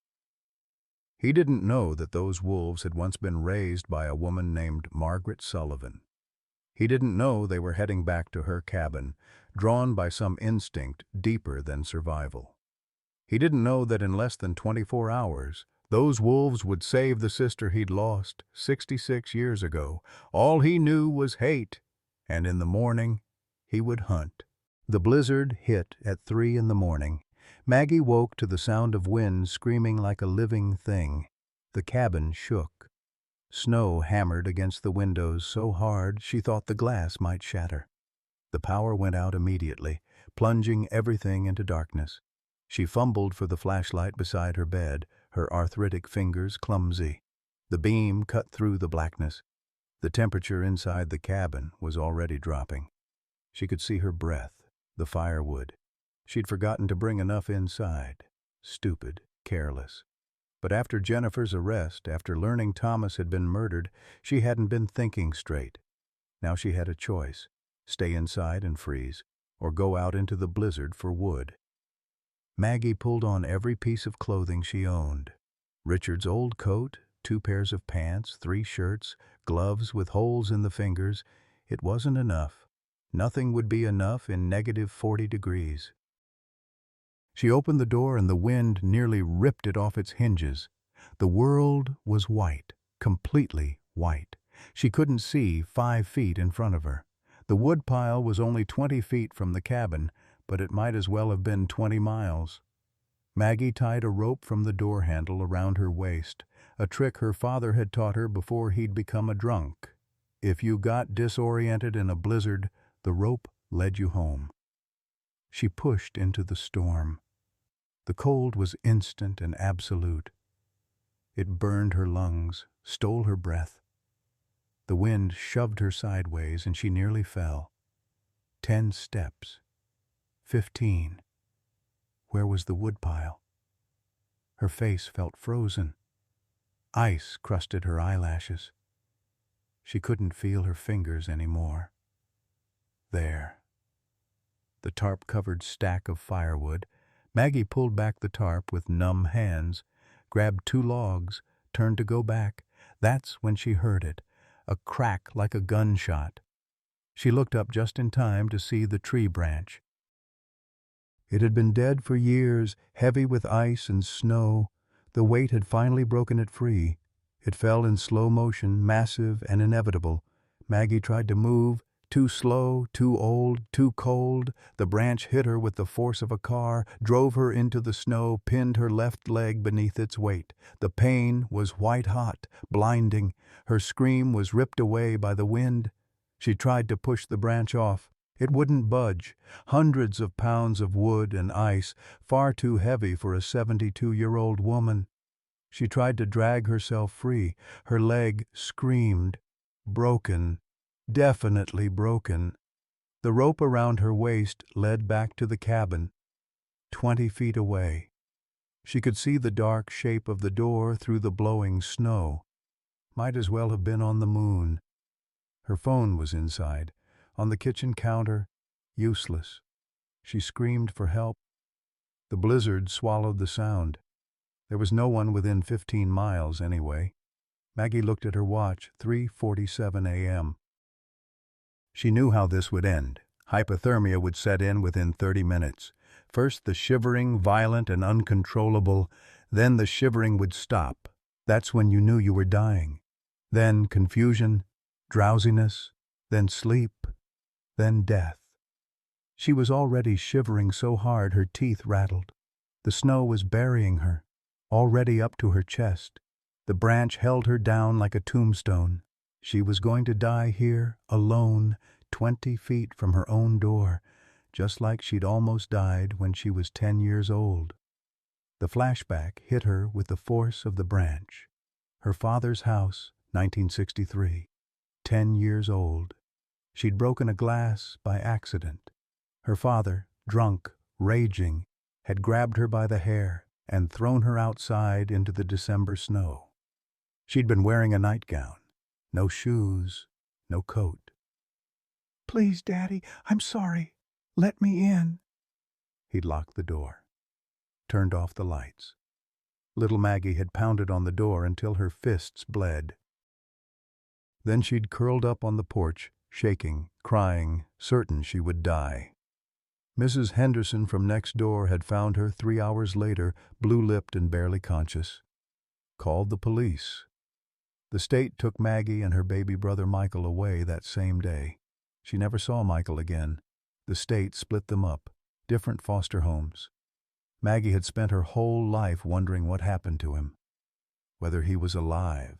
He didn't know that those wolves had once been raised by a woman named Margaret Sullivan. He didn't know they were heading back to her cabin, drawn by some instinct deeper than survival. He didn't know that in less than 24 hours, those wolves would save the sister he'd lost 66 years ago. All he knew was hate, and in the morning, he would hunt. The blizzard hit at 3 in the morning. Maggie woke to the sound of wind screaming like a living thing. The cabin shook. Snow hammered against the windows so hard she thought the glass might shatter. The power went out immediately, plunging everything into darkness. She fumbled for the flashlight beside her bed, her arthritic fingers clumsy. The beam cut through the blackness. The temperature inside the cabin was already dropping. She could see her breath, the firewood. She'd forgotten to bring enough inside. Stupid, careless. But after Jennifer's arrest, after learning Thomas had been murdered, she hadn't been thinking straight. Now she had a choice: stay inside and freeze, or go out into the blizzard for wood. Maggie pulled on every piece of clothing she owned. Richard's old coat, 2 pairs of pants, 3 shirts, gloves with holes in the fingers. It wasn't enough. Nothing would be enough in -40 degrees. She opened the door and the wind nearly ripped it off its hinges. The world was white, completely white. She couldn't see 5 feet in front of her. The woodpile was only 20 feet from the cabin, but it might as well have been 20 miles. Maggie tied a rope from the door handle around her waist, a trick her father had taught her before he'd become a drunk. If you got disoriented in a blizzard, the rope led you home. She pushed into the storm. The cold was instant and absolute. It burned her lungs, stole her breath. The wind shoved her sideways and she nearly fell. 10 steps. 15. Where was the woodpile? Her face felt frozen. Ice crusted her eyelashes. She couldn't feel her fingers anymore. There. The tarp-covered stack of firewood. Maggie pulled back the tarp with numb hands, grabbed 2 logs, turned to go back. That's when she heard it, a crack like a gunshot. She looked up just in time to see the tree branch. It had been dead for years, heavy with ice and snow. The weight had finally broken it free. It fell in slow motion, massive and inevitable. Maggie tried to move. Too slow, too old, too cold. The branch hit her with the force of a car, drove her into the snow, pinned her left leg beneath its weight. The pain was white-hot, blinding. Her scream was ripped away by the wind. She tried to push the branch off. It wouldn't budge. Hundreds of pounds of wood and ice, far too heavy for a 72-year-old woman. She tried to drag herself free. Her leg screamed. Broken. Definitely broken. The rope around her waist led back to the cabin, 20 feet away. She could see the dark shape of the door through the blowing snow. Might as well have been on the moon. Her phone was inside, on the kitchen counter, useless. She screamed for help. The blizzard swallowed the sound. There was no one within 15 miles anyway. Maggie looked at her watch, 3:47 a.m. She knew how this would end. Hypothermia would set in within 30 minutes. First the shivering, violent and uncontrollable. Then the shivering would stop. That's when you knew you were dying. Then confusion, drowsiness, then sleep, then death. She was already shivering so hard her teeth rattled. The snow was burying her, already up to her chest. The branch held her down like a tombstone. She was going to die here, alone, 20 feet from her own door, just like she'd almost died when she was 10 years old. The flashback hit her with the force of the branch. Her father's house, 1963. 10 years old. She'd broken a glass by accident. Her father, drunk, raging, had grabbed her by the hair and thrown her outside into the December snow. She'd been wearing a nightgown, no shoes, no coat. "Please, Daddy, I'm sorry. Let me in." He'd locked the door, turned off the lights. Little Maggie had pounded on the door until her fists bled. Then she'd curled up on the porch, shaking, crying, certain she would die. Mrs. Henderson from next door had found her 3 hours later, blue-lipped and barely conscious. Called the police. The state took Maggie and her baby brother Michael away that same day. She never saw Michael again. The state split them up, different foster homes. Maggie had spent her whole life wondering what happened to him, whether he was alive,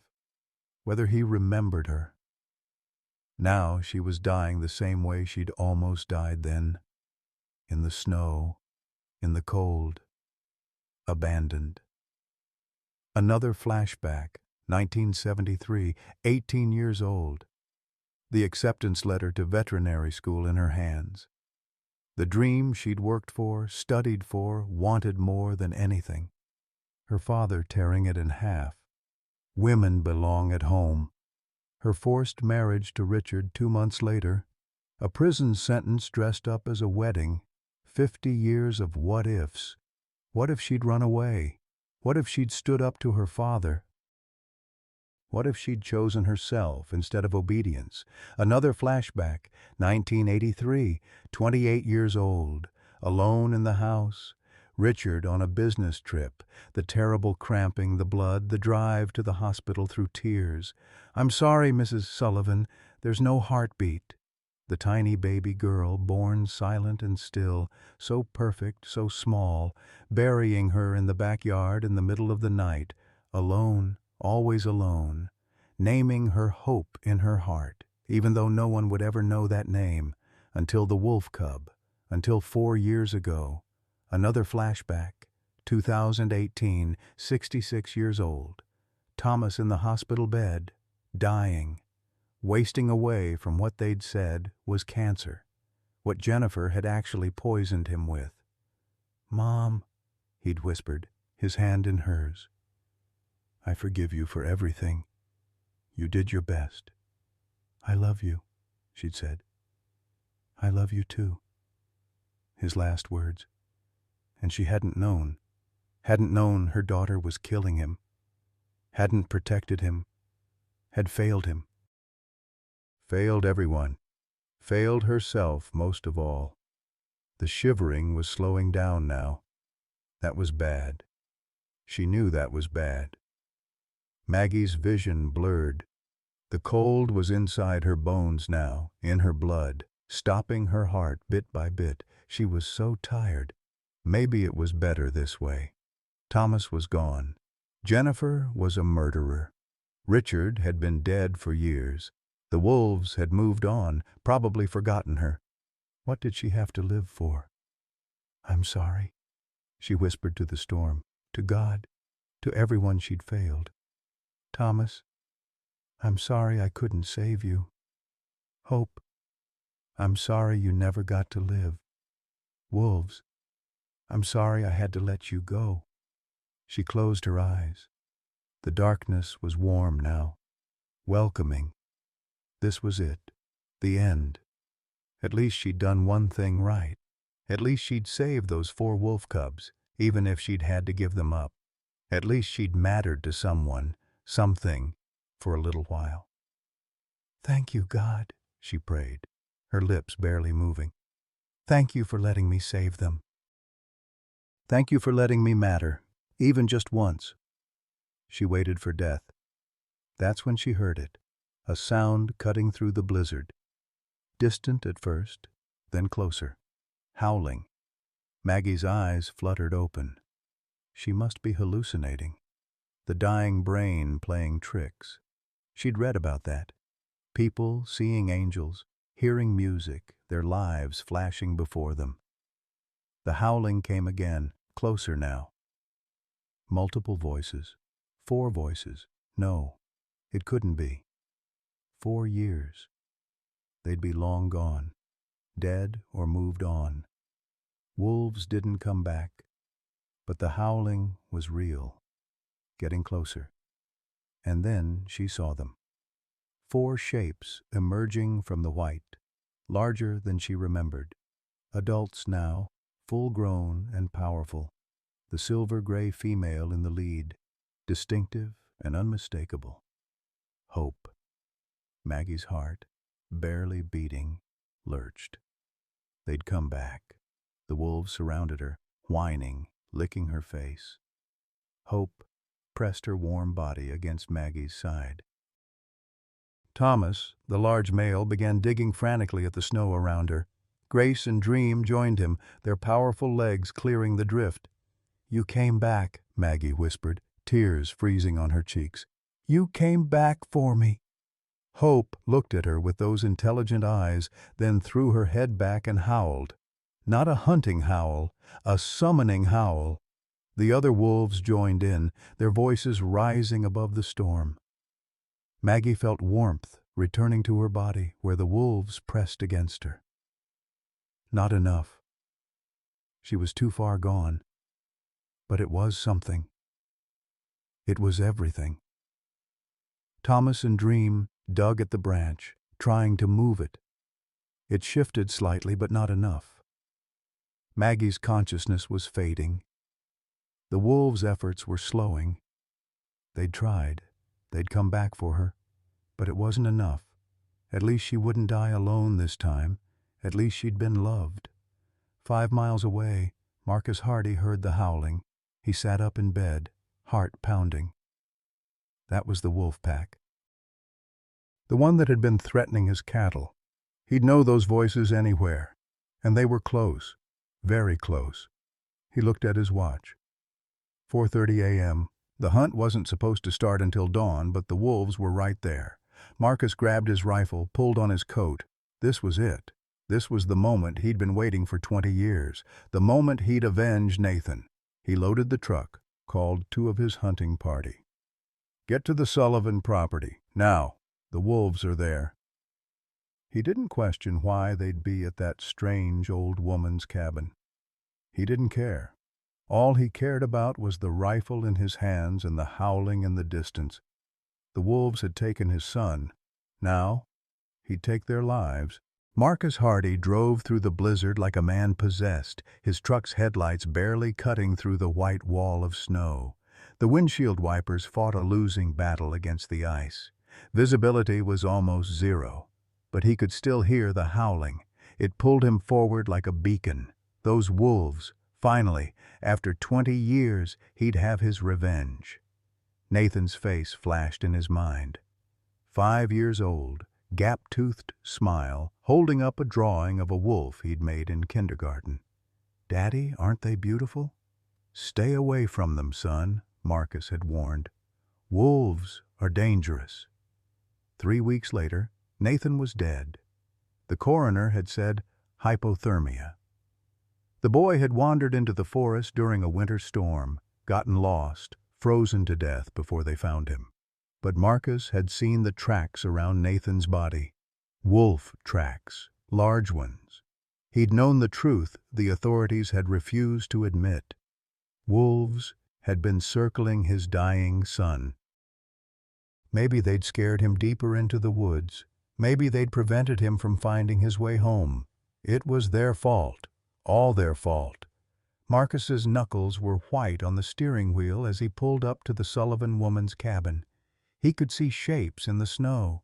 whether he remembered her. Now she was dying the same way she'd almost died then, in the snow, in the cold, abandoned. Another flashback, 1973, 18 years old. The acceptance letter to veterinary school in her hands. The dream she'd worked for, studied for, wanted more than anything. Her father tearing it in half. Women belong at home. Her forced marriage to Richard 2 months later. A prison sentence dressed up as a wedding. 50 years of what-ifs. What if she'd run away? What if she'd stood up to her father? What if she'd chosen herself instead of obedience? Another flashback, 1983, 28 years old, alone in the house. Richard on a business trip, the terrible cramping, the blood, the drive to the hospital through tears. "I'm sorry, Mrs. Sullivan, there's no heartbeat." The tiny baby girl, born silent and still, so perfect, so small, burying her in the backyard in the middle of the night, alone, always alone, naming her hope in her heart, even though no one would ever know that name, until the wolf cub, until 4 years ago. Another flashback, 2018, 66 years old. Thomas in the hospital bed, dying, wasting away from what they'd said was cancer, what Jennifer had actually poisoned him with. "Mom," he'd whispered, his hand in hers. "I forgive you for everything. You did your best." "I love you," she'd said. "I love you too." His last words. And she hadn't known her daughter was killing him, hadn't protected him, had failed him. Failed everyone, failed herself most of all. The shivering was slowing down now. That was bad. She knew that was bad. Maggie's vision blurred. The cold was inside her bones now, in her blood, stopping her heart bit by bit. She was so tired. Maybe it was better this way. Thomas was gone. Jennifer was a murderer. Richard had been dead for years. The wolves had moved on, probably forgotten her. What did she have to live for? "I'm sorry," she whispered to the storm, to God, to everyone she'd failed. "Thomas, I'm sorry I couldn't save you. Hope, I'm sorry you never got to live. Wolves, I'm sorry I had to let you go." She closed her eyes. The darkness was warm now, welcoming. This was it, the end. At least she'd done one thing right. At least she'd saved those 4 wolf cubs, even if she'd had to give them up. At least she'd mattered to someone, something, for a little while. "Thank you, God," she prayed, her lips barely moving. "Thank you for letting me save them. Thank you for letting me matter, even just once." She waited for death. That's when she heard it, a sound cutting through the blizzard. Distant at first, then closer. Howling. Maggie's eyes fluttered open. She must be hallucinating. The dying brain playing tricks. She'd read about that. People seeing angels, hearing music, their lives flashing before them. The howling came again, closer now. Multiple voices. 4 voices. No, it couldn't be. 4 years. they'd be long gone, dead or moved on. Wolves didn't come back, but the howling was real, getting closer. And then she saw them. 4 shapes emerging from the white, larger than she remembered. Adults now, full-grown and powerful. The silver-gray female in the lead, distinctive and unmistakable. Hope. Maggie's heart, barely beating, lurched. They'd come back. The wolves surrounded her, whining, licking her face. Hope pressed her warm body against Maggie's side. Thomas, the large male, began digging frantically at the snow around her. Grace and Dream joined him, their powerful legs clearing the drift. "You came back," Maggie whispered, tears freezing on her cheeks. "You came back for me." Hope looked at her with those intelligent eyes, then threw her head back and howled. Not a hunting howl, a summoning howl. The other wolves joined in, their voices rising above the storm. Maggie felt warmth returning to her body where the wolves pressed against her. Not enough. She was too far gone. But it was something. It was everything. Thomas and Dream dug at the branch, trying to move it. It shifted slightly, but not enough. Maggie's consciousness was fading. The wolves' efforts were slowing. They'd tried. They'd come back for her. But it wasn't enough. At least she wouldn't die alone this time. At least she'd been loved. 5 miles away, Marcus Hardy heard the howling. He sat up in bed, heart pounding. That was the wolf pack. The one that had been threatening his cattle. He'd know those voices anywhere. And they were close. Very close. He looked at his watch. 4:30 a.m. The hunt wasn't supposed to start until dawn, but the wolves were right there. Marcus grabbed his rifle, pulled on his coat. This was it. This was the moment he'd been waiting for 20 years. The moment he'd avenge Nathan. He loaded the truck, called 2 of his hunting party. "Get to the Sullivan property. Now. The wolves are there." He didn't question why they'd be at that strange old woman's cabin. He didn't care. All he cared about was the rifle in his hands and the howling in the distance. The wolves had taken his son. Now, he'd take their lives. Marcus Hardy drove through the blizzard like a man possessed, his truck's headlights barely cutting through the white wall of snow. The windshield wipers fought a losing battle against the ice. Visibility was almost zero, but he could still hear the howling. It pulled him forward like a beacon. Those wolves, finally, after 20 years, he'd have his revenge. Nathan's face flashed in his mind. 5 years old, gap-toothed smile, holding up a drawing of a wolf he'd made in kindergarten. "Daddy, aren't they beautiful?" "Stay away from them, son," Marcus had warned. "Wolves are dangerous." 3 weeks later, Nathan was dead. The coroner had said hypothermia. The boy had wandered into the forest during a winter storm, gotten lost, frozen to death before they found him. But Marcus had seen the tracks around Nathan's body. Wolf tracks, large ones. He'd known the truth the authorities had refused to admit. Wolves had been circling his dying son. Maybe they'd scared him deeper into the woods. Maybe they'd prevented him from finding his way home. It was their fault. All their fault. Marcus's knuckles were white on the steering wheel as he pulled up to the Sullivan woman's cabin. He could see shapes in the snow.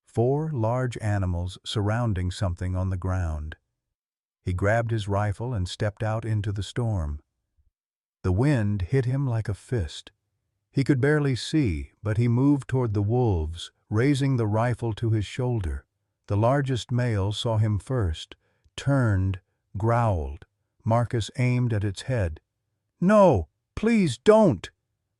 4 large animals surrounding something on the ground. He grabbed his rifle and stepped out into the storm. The wind hit him like a fist. He could barely see, but he moved toward the wolves, raising the rifle to his shoulder. The largest male saw him first, turned, growled. Marcus aimed at its head. "No, please don't!"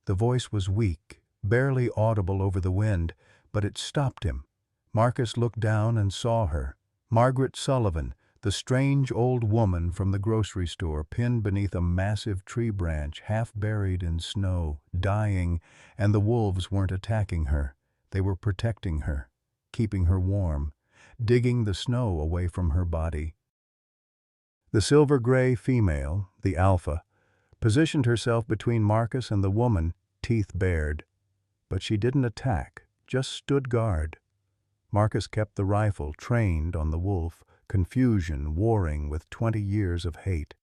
The voice was weak, barely audible over the wind, but it stopped him. Marcus looked down and saw her, Margaret Sullivan, the strange old woman from the grocery store, pinned beneath a massive tree branch, half buried in snow, dying, and the wolves weren't attacking her. They were protecting her, keeping her warm. digging the snow away from her body. The silver-gray female, the alpha, positioned herself between Marcus and the woman, teeth bared. But she didn't attack, just stood guard. Marcus kept the rifle trained on the wolf, confusion warring with 20 years of hate.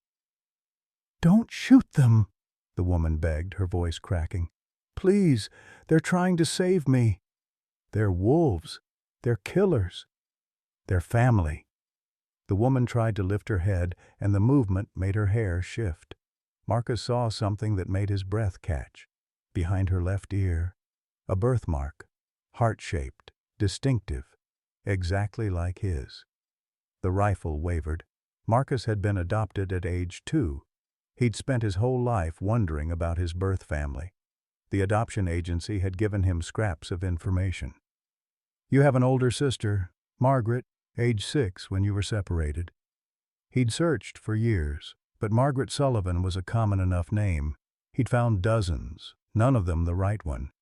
"Don't shoot them," the woman begged, her voice cracking. "Please, they're trying to save me. They're wolves. They're killers. They're family." The woman tried to lift her head, and the movement made her hair shift. Marcus saw something that made his breath catch. Behind her left ear, a birthmark, heart-shaped, distinctive, exactly like his. The rifle wavered. Marcus had been adopted at age 2. He'd spent his whole life wondering about his birth family. The adoption agency had given him scraps of information. "You have an older sister, Margaret, age 6 when you were separated." He'd searched for years, but Margaret Sullivan was a common enough name. He'd found dozens, none of them the right one.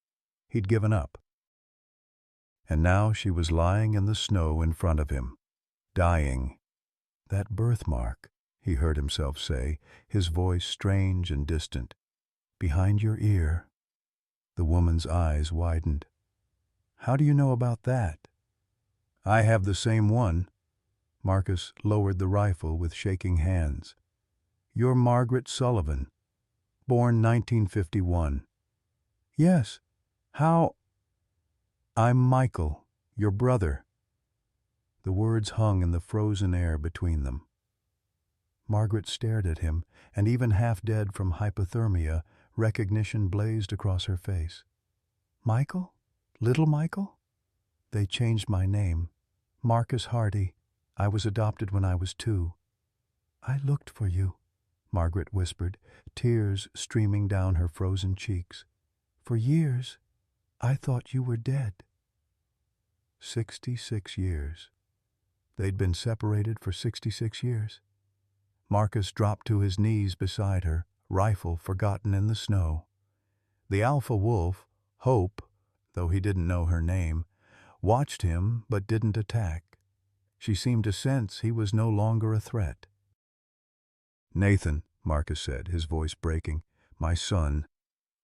He'd given up. And now she was lying in the snow in front of him, dying. "That birthmark," he heard himself say, his voice strange and distant. "Behind your ear." The woman's eyes widened. "How do you know about that?" "I have the same one." Marcus lowered the rifle with shaking hands. "You're Margaret Sullivan, born 1951. "Yes. How?" "I'm Michael, your brother." The words hung in the frozen air between them. Margaret stared at him, and even half dead from hypothermia, recognition blazed across her face. "Michael? Little Michael?" "They changed my name. Marcus Hardy. I was adopted when I was 2. "I looked for you," Margaret whispered, tears streaming down her frozen cheeks. "For years, I thought you were dead." 66 years. They'd been separated for 66 years. Marcus dropped to his knees beside her, rifle forgotten in the snow. The alpha wolf, Hope, though he didn't know her name, watched him but didn't attack. She seemed to sense he was no longer a threat. "Nathan," Marcus said, his voice breaking, "my son.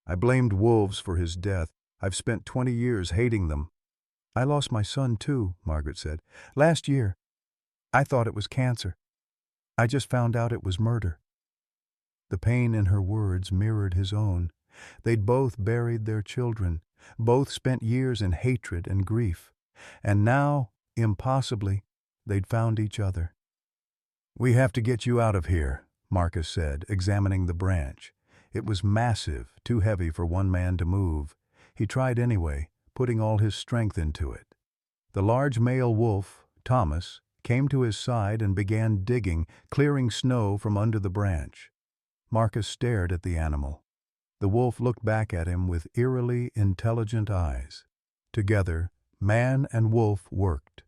I blamed wolves for his death. I've spent 20 years hating them." "I lost my son too," Margaret said. "Last year. I thought it was cancer. I just found out it was murder." The pain in her words mirrored his own. They'd both buried their children, both spent years in hatred and grief. And now, impossibly, they'd found each other. "We have to get you out of here," Marcus said, examining the branch. It was massive, too heavy for one man to move. He tried anyway, putting all his strength into it. The large male wolf, Thomas, came to his side and began digging, clearing snow from under the branch. Marcus stared at the animal. The wolf looked back at him with eerily intelligent eyes. Together, man and wolf worked.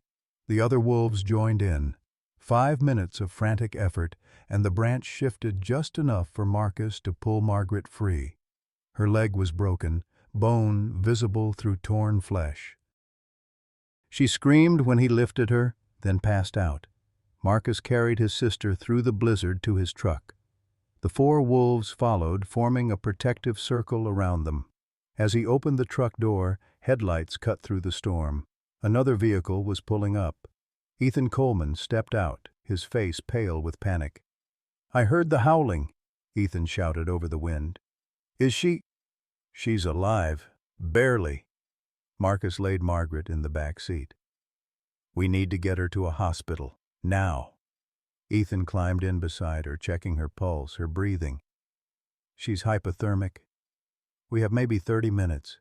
The other wolves joined in. 5 minutes of frantic effort, and the branch shifted just enough for Marcus to pull Margaret free. Her leg was broken, bone visible through torn flesh. She screamed when he lifted her, then passed out. Marcus carried his sister through the blizzard to his truck. The 4 wolves followed, forming a protective circle around them. As he opened the truck door, headlights cut through the storm. Another vehicle was pulling up. Ethan Coleman stepped out, his face pale with panic. "I heard the howling," Ethan shouted over the wind. "Is she—" "She's alive. Barely." Marcus laid Margaret in the back seat. "We need to get her to a hospital. Now." Ethan climbed in beside her, checking her pulse, her breathing. "She's hypothermic. We have maybe 30 minutes.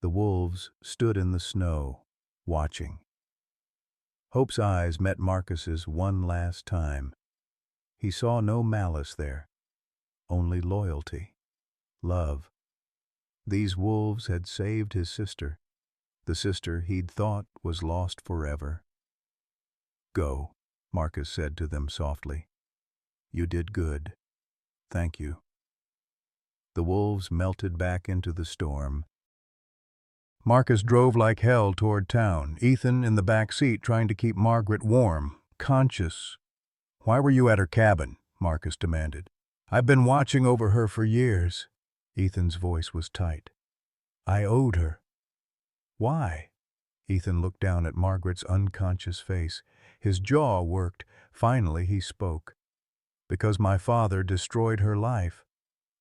The wolves stood in the snow, watching. Hope's eyes met Marcus's one last time. He saw no malice there, only loyalty, love. These wolves had saved his sister, the sister he'd thought was lost forever. "Go," Marcus said to them softly. "You did good. Thank you." The wolves melted back into the storm. Marcus drove like hell toward town, Ethan in the back seat trying to keep Margaret warm, conscious. "Why were you at her cabin?" Marcus demanded. "I've been watching over her for years." Ethan's voice was tight. "I owed her." "Why?" Ethan looked down at Margaret's unconscious face. His jaw worked. Finally he spoke. "Because my father destroyed her life,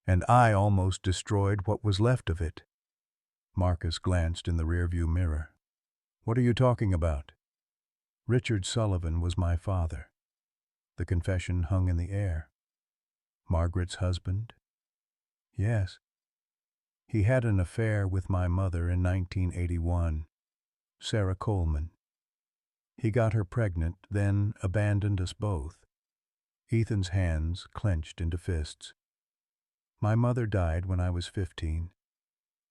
and I almost destroyed what was left of it." Marcus glanced in the rearview mirror. "What are you talking about?" "Richard Sullivan was my father." The confession hung in the air. "Margaret's husband?" "Yes. He had an affair with my mother in 1981, Sarah Coleman. He got her pregnant, then abandoned us both." Ethan's hands clenched into fists. "My mother died when I was 15.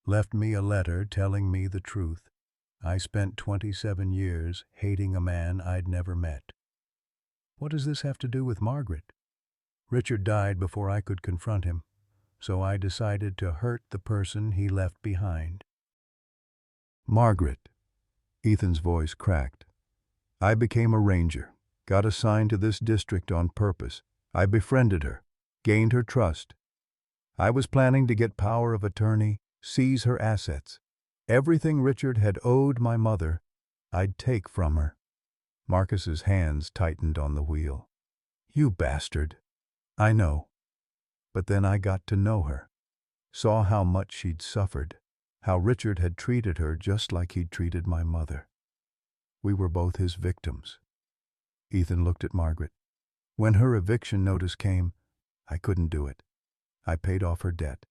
Left me a letter telling me the truth. I spent 27 years hating a man I'd never met." "What does this have to do with Margaret?" "Richard died before I could confront him, so I decided to hurt the person he left behind." "Margaret." Ethan's voice cracked. "I became a ranger, got assigned to this district on purpose. I befriended her, gained her trust. I was planning to get power of attorney, seize her assets. Everything Richard had owed my mother, I'd take from her." Marcus's hands tightened on the wheel. "You bastard." "I know. But then I got to know her. Saw how much she'd suffered, how Richard had treated her just like he'd treated my mother. We were both his victims." Ethan looked at Margaret. "When her eviction notice came, I couldn't do it. I paid off her debt,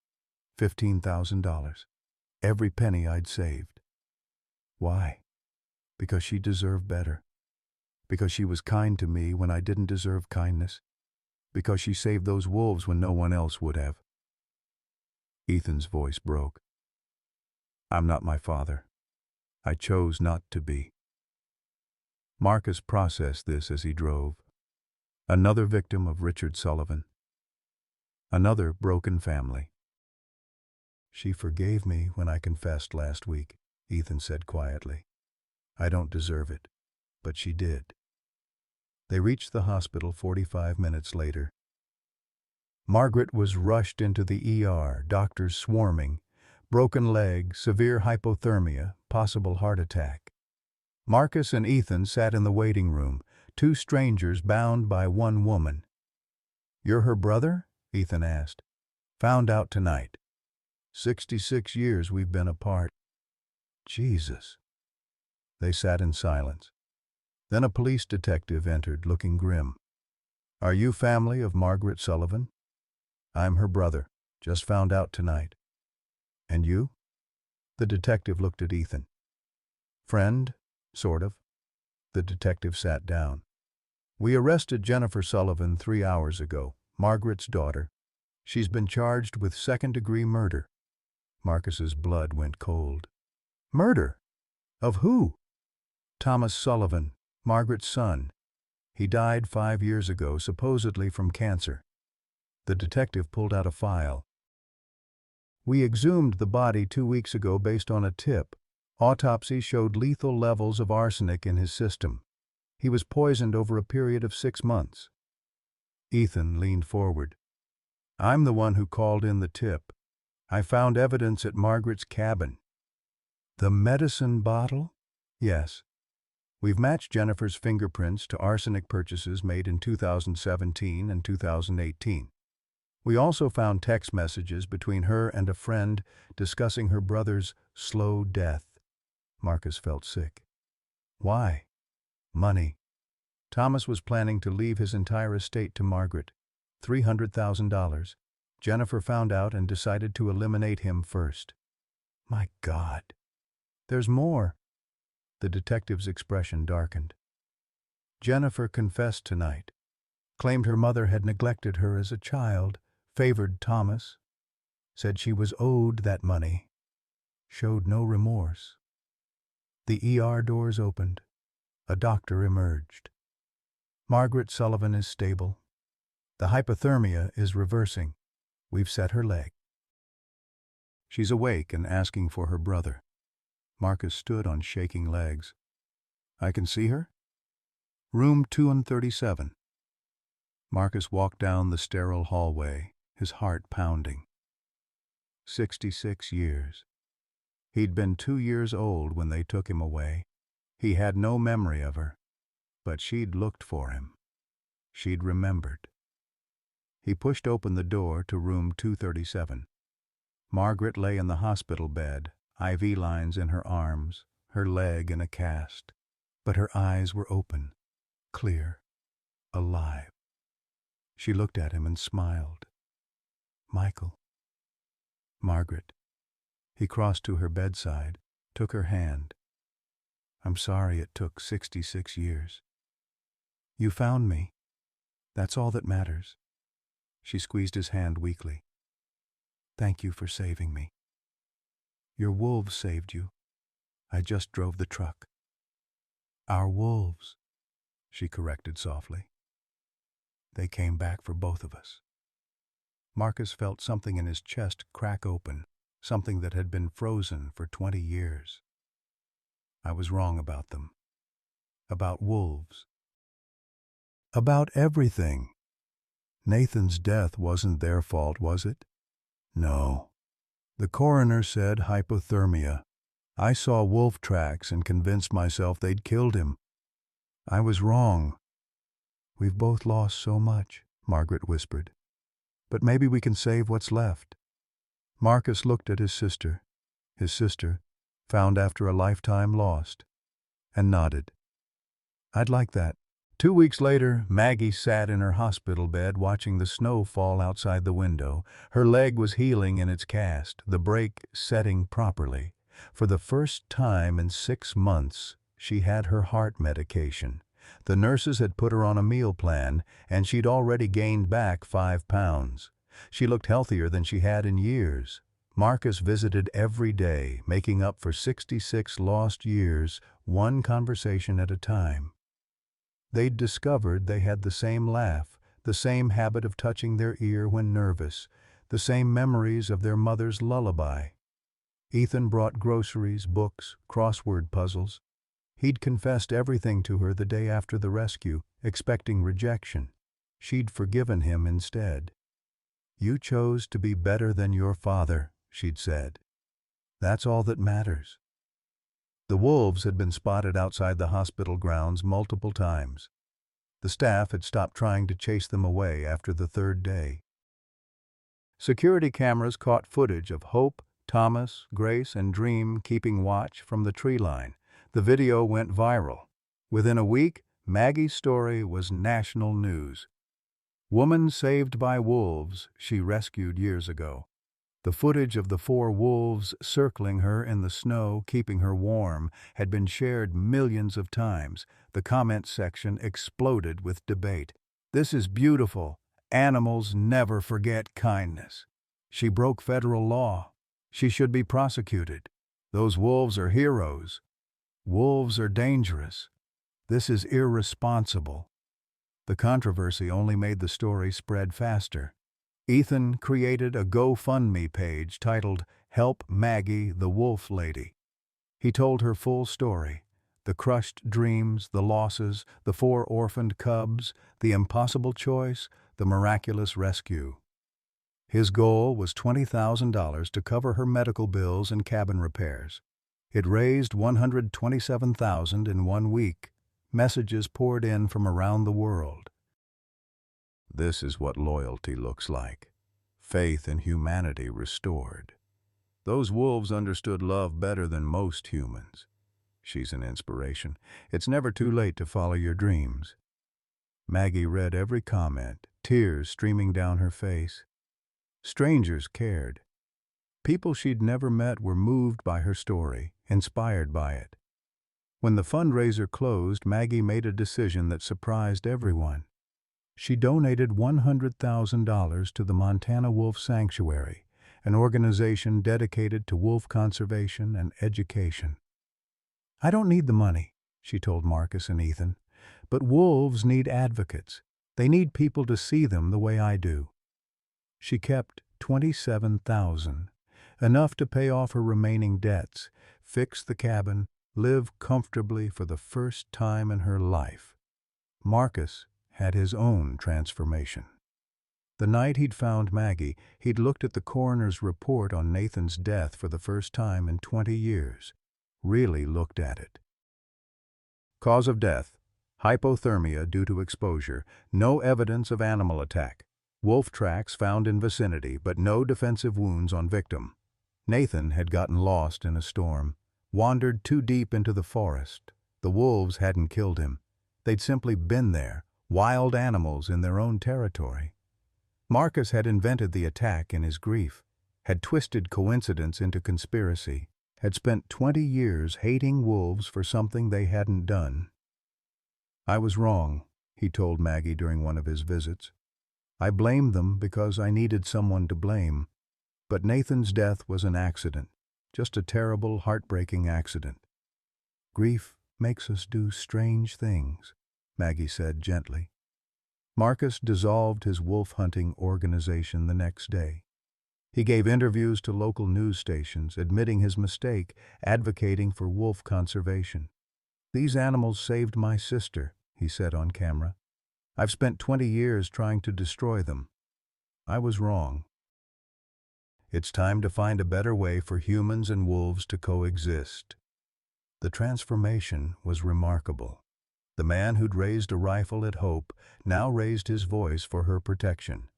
$15,000, every penny I'd saved." "Why?" "Because she deserved better. Because she was kind to me when I didn't deserve kindness. Because she saved those wolves when no one else would have." Ethan's voice broke. "I'm not my father. I chose not to be." Marcus processed this as he drove. Another victim of Richard Sullivan. Another broken family. "She forgave me when I confessed last week," Ethan said quietly. "I don't deserve it, but she did." They reached the hospital 45 minutes later. Margaret was rushed into the ER, doctors swarming. Broken leg, severe hypothermia, possible heart attack. Marcus and Ethan sat in the waiting room, two strangers bound by one woman. "You're her brother?" Ethan asked. "Found out tonight. 66 years we've been apart." "Jesus." They sat in silence. Then a police detective entered, looking grim. "Are you family of Margaret Sullivan?" "I'm her brother. Just found out tonight." "And you?" The detective looked at Ethan. "Friend, sort of." The detective sat down. "We arrested Jennifer Sullivan 3 hours ago, Margaret's daughter. She's been charged with second-degree murder." Marcus's blood went cold. "Murder? Of who?" "Thomas Sullivan, Margaret's son. He died 5 years ago, supposedly from cancer." The detective pulled out a file. "We exhumed the body 2 weeks ago based on a tip. Autopsy showed lethal levels of arsenic in his system. He was poisoned over a period of 6 months." Ethan leaned forward. "I'm the one who called in the tip. I found evidence at Margaret's cabin." "The medicine bottle?" "Yes. We've matched Jennifer's fingerprints to arsenic purchases made in 2017 and 2018. We also found text messages between her and a friend discussing her brother's slow death." Marcus felt sick. "Why?" "Money. Thomas was planning to leave his entire estate to Margaret, $300,000. Jennifer found out and decided to eliminate him first." "My God. There's more." The detective's expression darkened. "Jennifer confessed tonight. Claimed her mother had neglected her as a child, favored Thomas. Said she was owed that money. Showed no remorse." The ER doors opened. A doctor emerged. "Margaret Sullivan is stable. The hypothermia is reversing. We've set her leg. She's awake and asking for her brother." Marcus stood on shaking legs. I can see her? Room 237. Marcus walked down the sterile hallway, his heart pounding. 66 years. He'd been 2 years old when they took him away. He had no memory of her, but she'd looked for him. She'd remembered. He pushed open the door to room 237. Margaret lay in the hospital bed, IV lines in her arms, her leg in a cast. But her eyes were open, clear, alive. She looked at him and smiled. Michael. Margaret. He crossed to her bedside, took her hand. I'm sorry it took 66 years. You found me. That's all that matters. She squeezed his hand weakly. Thank you for saving me. Your wolves saved you. I just drove the truck. Our wolves, she corrected softly. They came back for both of us. Marcus felt something in his chest crack open, something that had been frozen for 20 years. I was wrong about them. About wolves. About everything. Nathan's death wasn't their fault, was it? No. The coroner said hypothermia. I saw wolf tracks and convinced myself they'd killed him. I was wrong. We've both lost so much, Margaret whispered. But maybe we can save what's left. Marcus looked at his sister, found after a lifetime lost, and nodded. I'd like that. 2 weeks later, Maggie sat in her hospital bed watching the snow fall outside the window. Her leg was healing in its cast, the brake setting properly. For the first time in 6 months, she had her heart medication. The nurses had put her on a meal plan, and she'd already gained back 5 pounds. She looked healthier than she had in years. Marcus visited every day, making up for 66 lost years, one conversation at a time. They'd discovered they had the same laugh, the same habit of touching their ear when nervous, the same memories of their mother's lullaby. Ethan brought groceries, books, crossword puzzles. He'd confessed everything to her the day after the rescue, expecting rejection. She'd forgiven him instead. You chose to be better than your father, she'd said. That's all that matters. The wolves had been spotted outside the hospital grounds multiple times. The staff had stopped trying to chase them away after the 3rd day. Security cameras caught footage of Hope, Thomas, Grace, and Dream keeping watch from the tree line. The video went viral. Within a week, Maggie's story was national news. Woman saved by wolves she rescued years ago. The footage of the 4 wolves circling her in the snow, keeping her warm, had been shared millions of times. The comment section exploded with debate. This is beautiful. Animals never forget kindness. She broke federal law. She should be prosecuted. Those wolves are heroes. Wolves are dangerous. This is irresponsible. The controversy only made the story spread faster. Ethan created a GoFundMe page titled Help Maggie the Wolf Lady. He told her full story: the crushed dreams, the losses, the 4 orphaned cubs, the impossible choice, the miraculous rescue. His goal was $20,000 to cover her medical bills and cabin repairs. It raised $127,000 in 1 week. Messages poured in from around the world. This is what loyalty looks like. Faith in humanity restored. Those wolves understood love better than most humans. She's an inspiration. It's never too late to follow your dreams. Maggie read every comment, tears streaming down her face. Strangers cared. People she'd never met were moved by her story, inspired by it. When the fundraiser closed, Maggie made a decision that surprised everyone. She donated $100,000 to the Montana Wolf Sanctuary, an organization dedicated to wolf conservation and education. I don't need the money, she told Marcus and Ethan, but wolves need advocates. They need people to see them the way I do. She kept $27,000, enough to pay off her remaining debts, fix the cabin, live comfortably for the first time in her life. Marcus had his own transformation. The night he'd found Maggie, he'd looked at the coroner's report on Nathan's death for the first time in 20 years. Really looked at it. Cause of death: hypothermia due to exposure. No evidence of animal attack. Wolf tracks found in vicinity, but no defensive wounds on victim. Nathan had gotten lost in a storm, wandered too deep into the forest. The wolves hadn't killed him. They'd simply been there, wild animals in their own territory. Marcus had invented the attack in his grief, had twisted coincidence into conspiracy, had spent 20 years hating wolves for something they hadn't done. "I was wrong," he told Maggie during one of his visits. "I blamed them because I needed someone to blame. But Nathan's death was an accident, just a terrible, heartbreaking accident." "Grief makes us do strange things," Maggie said gently. Marcus dissolved his wolf-hunting organization the next day. He gave interviews to local news stations, admitting his mistake, advocating for wolf conservation. "These animals saved my sister," he said on camera. "I've spent 20 years trying to destroy them. I was wrong. It's time to find a better way for humans and wolves to coexist." The transformation was remarkable. The man who'd raised a rifle at Hope now raised his voice for her protection.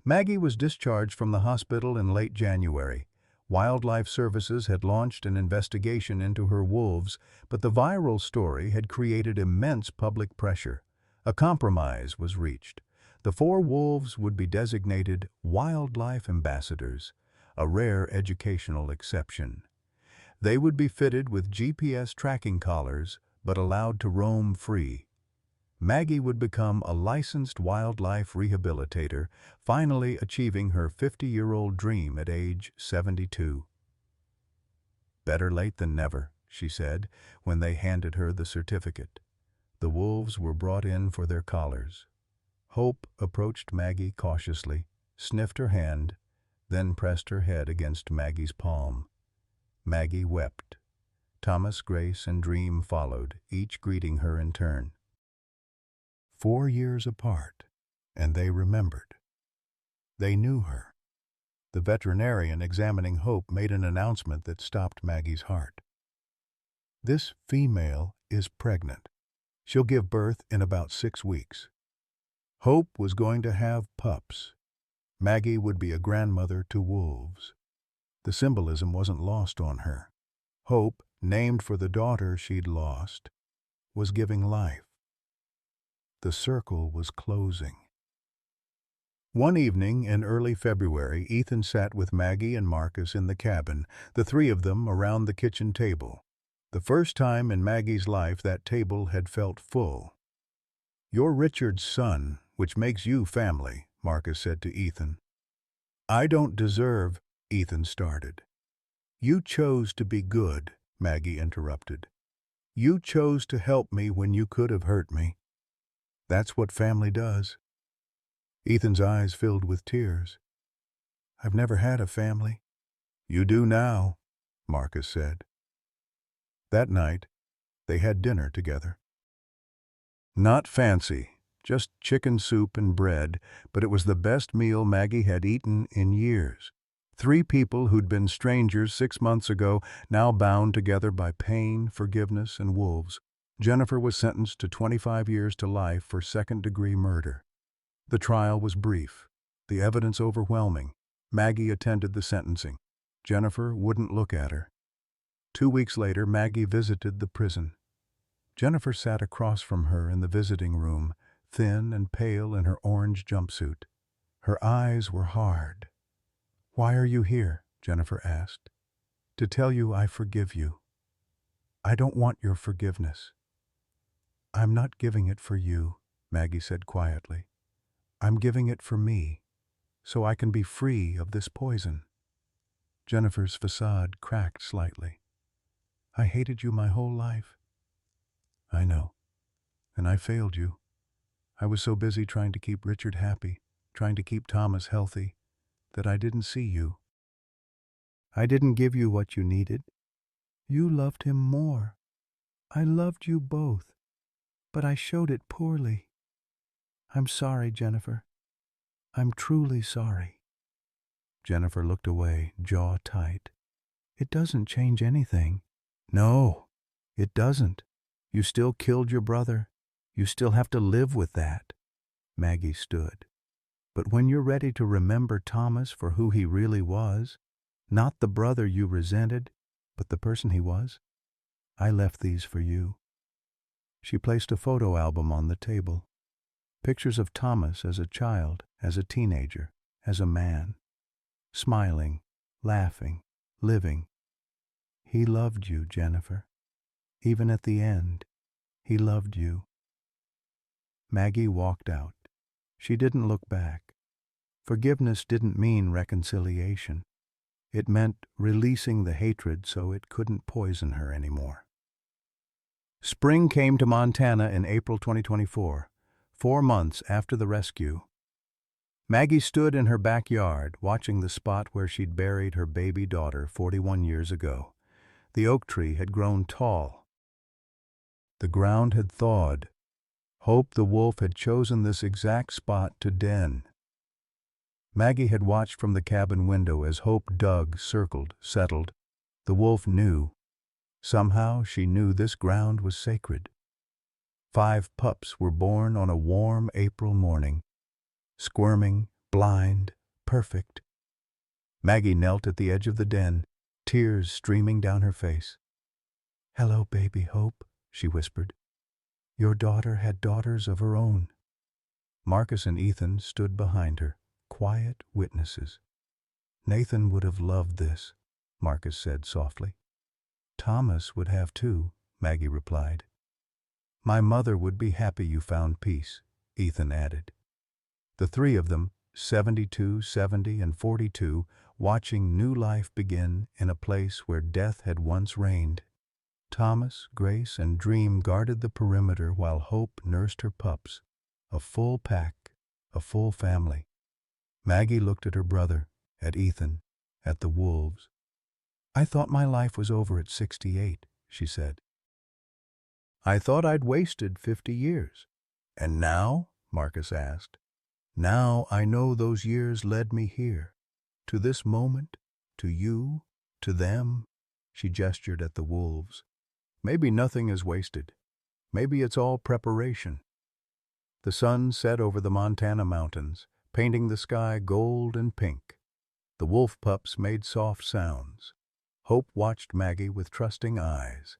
Maggie was discharged from the hospital in late January. Wildlife Services had launched an investigation into her wolves, but the viral story had created immense public pressure. A compromise was reached. The 4 wolves would be designated wildlife ambassadors, a rare educational exception. They would be fitted with GPS tracking collars, but allowed to roam free. Maggie would become a licensed wildlife rehabilitator, finally achieving her 50-year-old dream at age 72. "Better late than never," she said, when they handed her the certificate. The wolves were brought in for their collars. Hope approached Maggie cautiously, sniffed her hand, then pressed her head against Maggie's palm. Maggie wept. Thomas, Grace, and Dream followed, each greeting her in turn. 4 years apart, and they remembered. They knew her. The veterinarian examining Hope made an announcement that stopped Maggie's heart. "This female is pregnant. She'll give birth in about 6 weeks." Hope was going to have pups. Maggie would be a grandmother to wolves. The symbolism wasn't lost on her. Hope, named for the daughter she'd lost, was giving life. The circle was closing. One evening in early February, Ethan sat with Maggie and Marcus in the cabin, the 3 of them around the kitchen table. The first time in Maggie's life that table had felt full. "You're Richard's son, which makes you family," Marcus said to Ethan. "I don't deserve," Ethan started. "You chose to be good," Maggie interrupted. "You chose to help me when you could have hurt me. That's what family does." Ethan's eyes filled with tears. "I've never had a family." "You do now," Marcus said. That night, they had dinner together. Not fancy, just chicken soup and bread, but it was the best meal Maggie had eaten in years. 3 people who'd been strangers 6 months ago, now bound together by pain, forgiveness, and wolves. Jennifer was sentenced to 25 years to life for second-degree murder. The trial was brief, the evidence overwhelming. Maggie attended the sentencing. Jennifer wouldn't look at her. 2 weeks later, Maggie visited the prison. Jennifer sat across from her in the visiting room, thin and pale in her orange jumpsuit. Her eyes were hard. "Why are you here?" Jennifer asked. "To tell you I forgive you. I don't want your forgiveness." "I'm not giving it for you," Maggie said quietly. "I'm giving it for me, so I can be free of this poison." Jennifer's facade cracked slightly. "I hated you my whole life." "I know. And I failed you. I was so busy trying to keep Richard happy, trying to keep Thomas healthy, that I didn't see you. I didn't give you what you needed. You loved him more. I loved you both, but I showed it poorly. I'm sorry, Jennifer. I'm truly sorry." Jennifer looked away, jaw tight. "It doesn't change anything." "No, it doesn't. You still killed your brother. You still have to live with that." Maggie stood. "But when you're ready to remember Thomas for who he really was, not the brother you resented, but the person he was, I left these for you." She placed a photo album on the table. Pictures of Thomas as a child, as a teenager, as a man. Smiling, laughing, living. He loved you, Jennifer. Even at the end, he loved you. Maggie walked out. She didn't look back. Forgiveness didn't mean reconciliation. It meant releasing the hatred so it couldn't poison her anymore. Spring came to Montana in April 2024, 4 months after the rescue. Maggie stood in her backyard, watching the spot where she'd buried her baby daughter 41 years ago. The oak tree had grown tall. The ground had thawed. Hope the wolf had chosen this exact spot to den. Maggie had watched from the cabin window as Hope dug, circled, settled. The wolf knew. Somehow she knew this ground was sacred. 5 pups were born on a warm April morning. Squirming, blind, perfect. Maggie knelt at the edge of the den, tears streaming down her face. "Hello, baby Hope," she whispered. "Your daughter had daughters of her own." Marcus and Ethan stood behind her, quiet witnesses. "Nathan would have loved this," Marcus said softly. "Thomas would have too," Maggie replied. "My mother would be happy you found peace," Ethan added. The 3 of them, 72, 70, and 42, watching new life begin in a place where death had once reigned. Thomas, Grace, and Dream guarded the perimeter while Hope nursed her pups. A full pack, a full family. Maggie looked at her brother, at Ethan, at the wolves. "I thought my life was over at 68, she said. "I thought I'd wasted 50 years. "And now?" Marcus asked. "Now I know those years led me here, to this moment, to you, to them." She gestured at the wolves. "Maybe nothing is wasted. Maybe it's all preparation." The sun set over the Montana mountains, painting the sky gold and pink. The wolf pups made soft sounds. Hope watched Maggie with trusting eyes.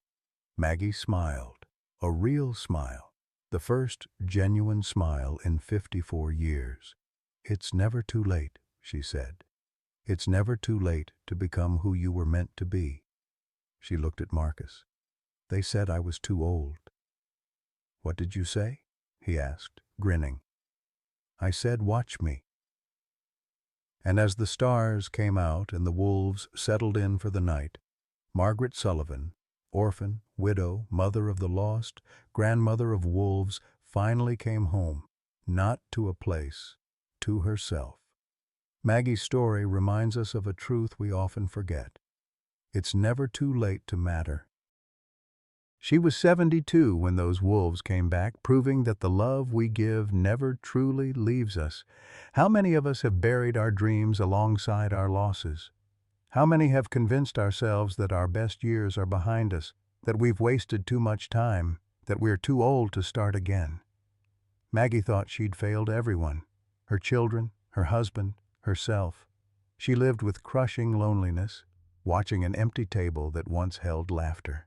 Maggie smiled, a real smile, the first genuine smile in 54 years. "It's never too late," she said. "It's never too late to become who you were meant to be." She looked at Marcus. "They said I was too old." "What did you say?" he asked, grinning. "I said, watch me." And as the stars came out and the wolves settled in for the night, Margaret Sullivan, orphan, widow, mother of the lost, grandmother of wolves, finally came home, not to a place, to herself. Maggie's story reminds us of a truth we often forget. It's never too late to matter. She was 72 when those wolves came back, proving that the love we give never truly leaves us. How many of us have buried our dreams alongside our losses? How many have convinced ourselves that our best years are behind us, that we've wasted too much time, that we're too old to start again? Maggie thought she'd failed everyone, her children, her husband, herself. She lived with crushing loneliness, watching an empty table that once held laughter.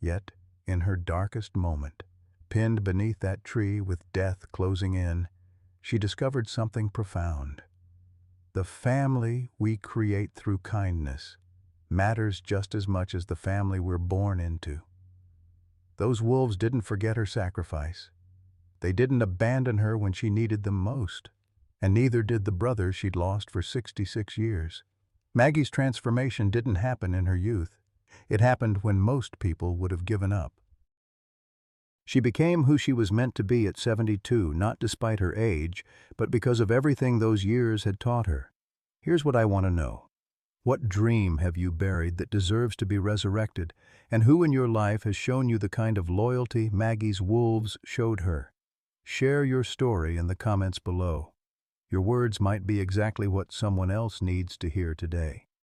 Yet, in her darkest moment, pinned beneath that tree with death closing in, she discovered something profound. The family we create through kindness matters just as much as the family we're born into. Those wolves didn't forget her sacrifice. They didn't abandon her when she needed them most. And neither did the brother she'd lost for 66 years. Maggie's transformation didn't happen in her youth. It happened when most people would have given up. She became who she was meant to be at 72, not despite her age, but because of everything those years had taught her. Here's what I want to know. What dream have you buried that deserves to be resurrected? And who in your life has shown you the kind of loyalty Maggie's wolves showed her? Share your story in the comments below. Your words might be exactly what someone else needs to hear today.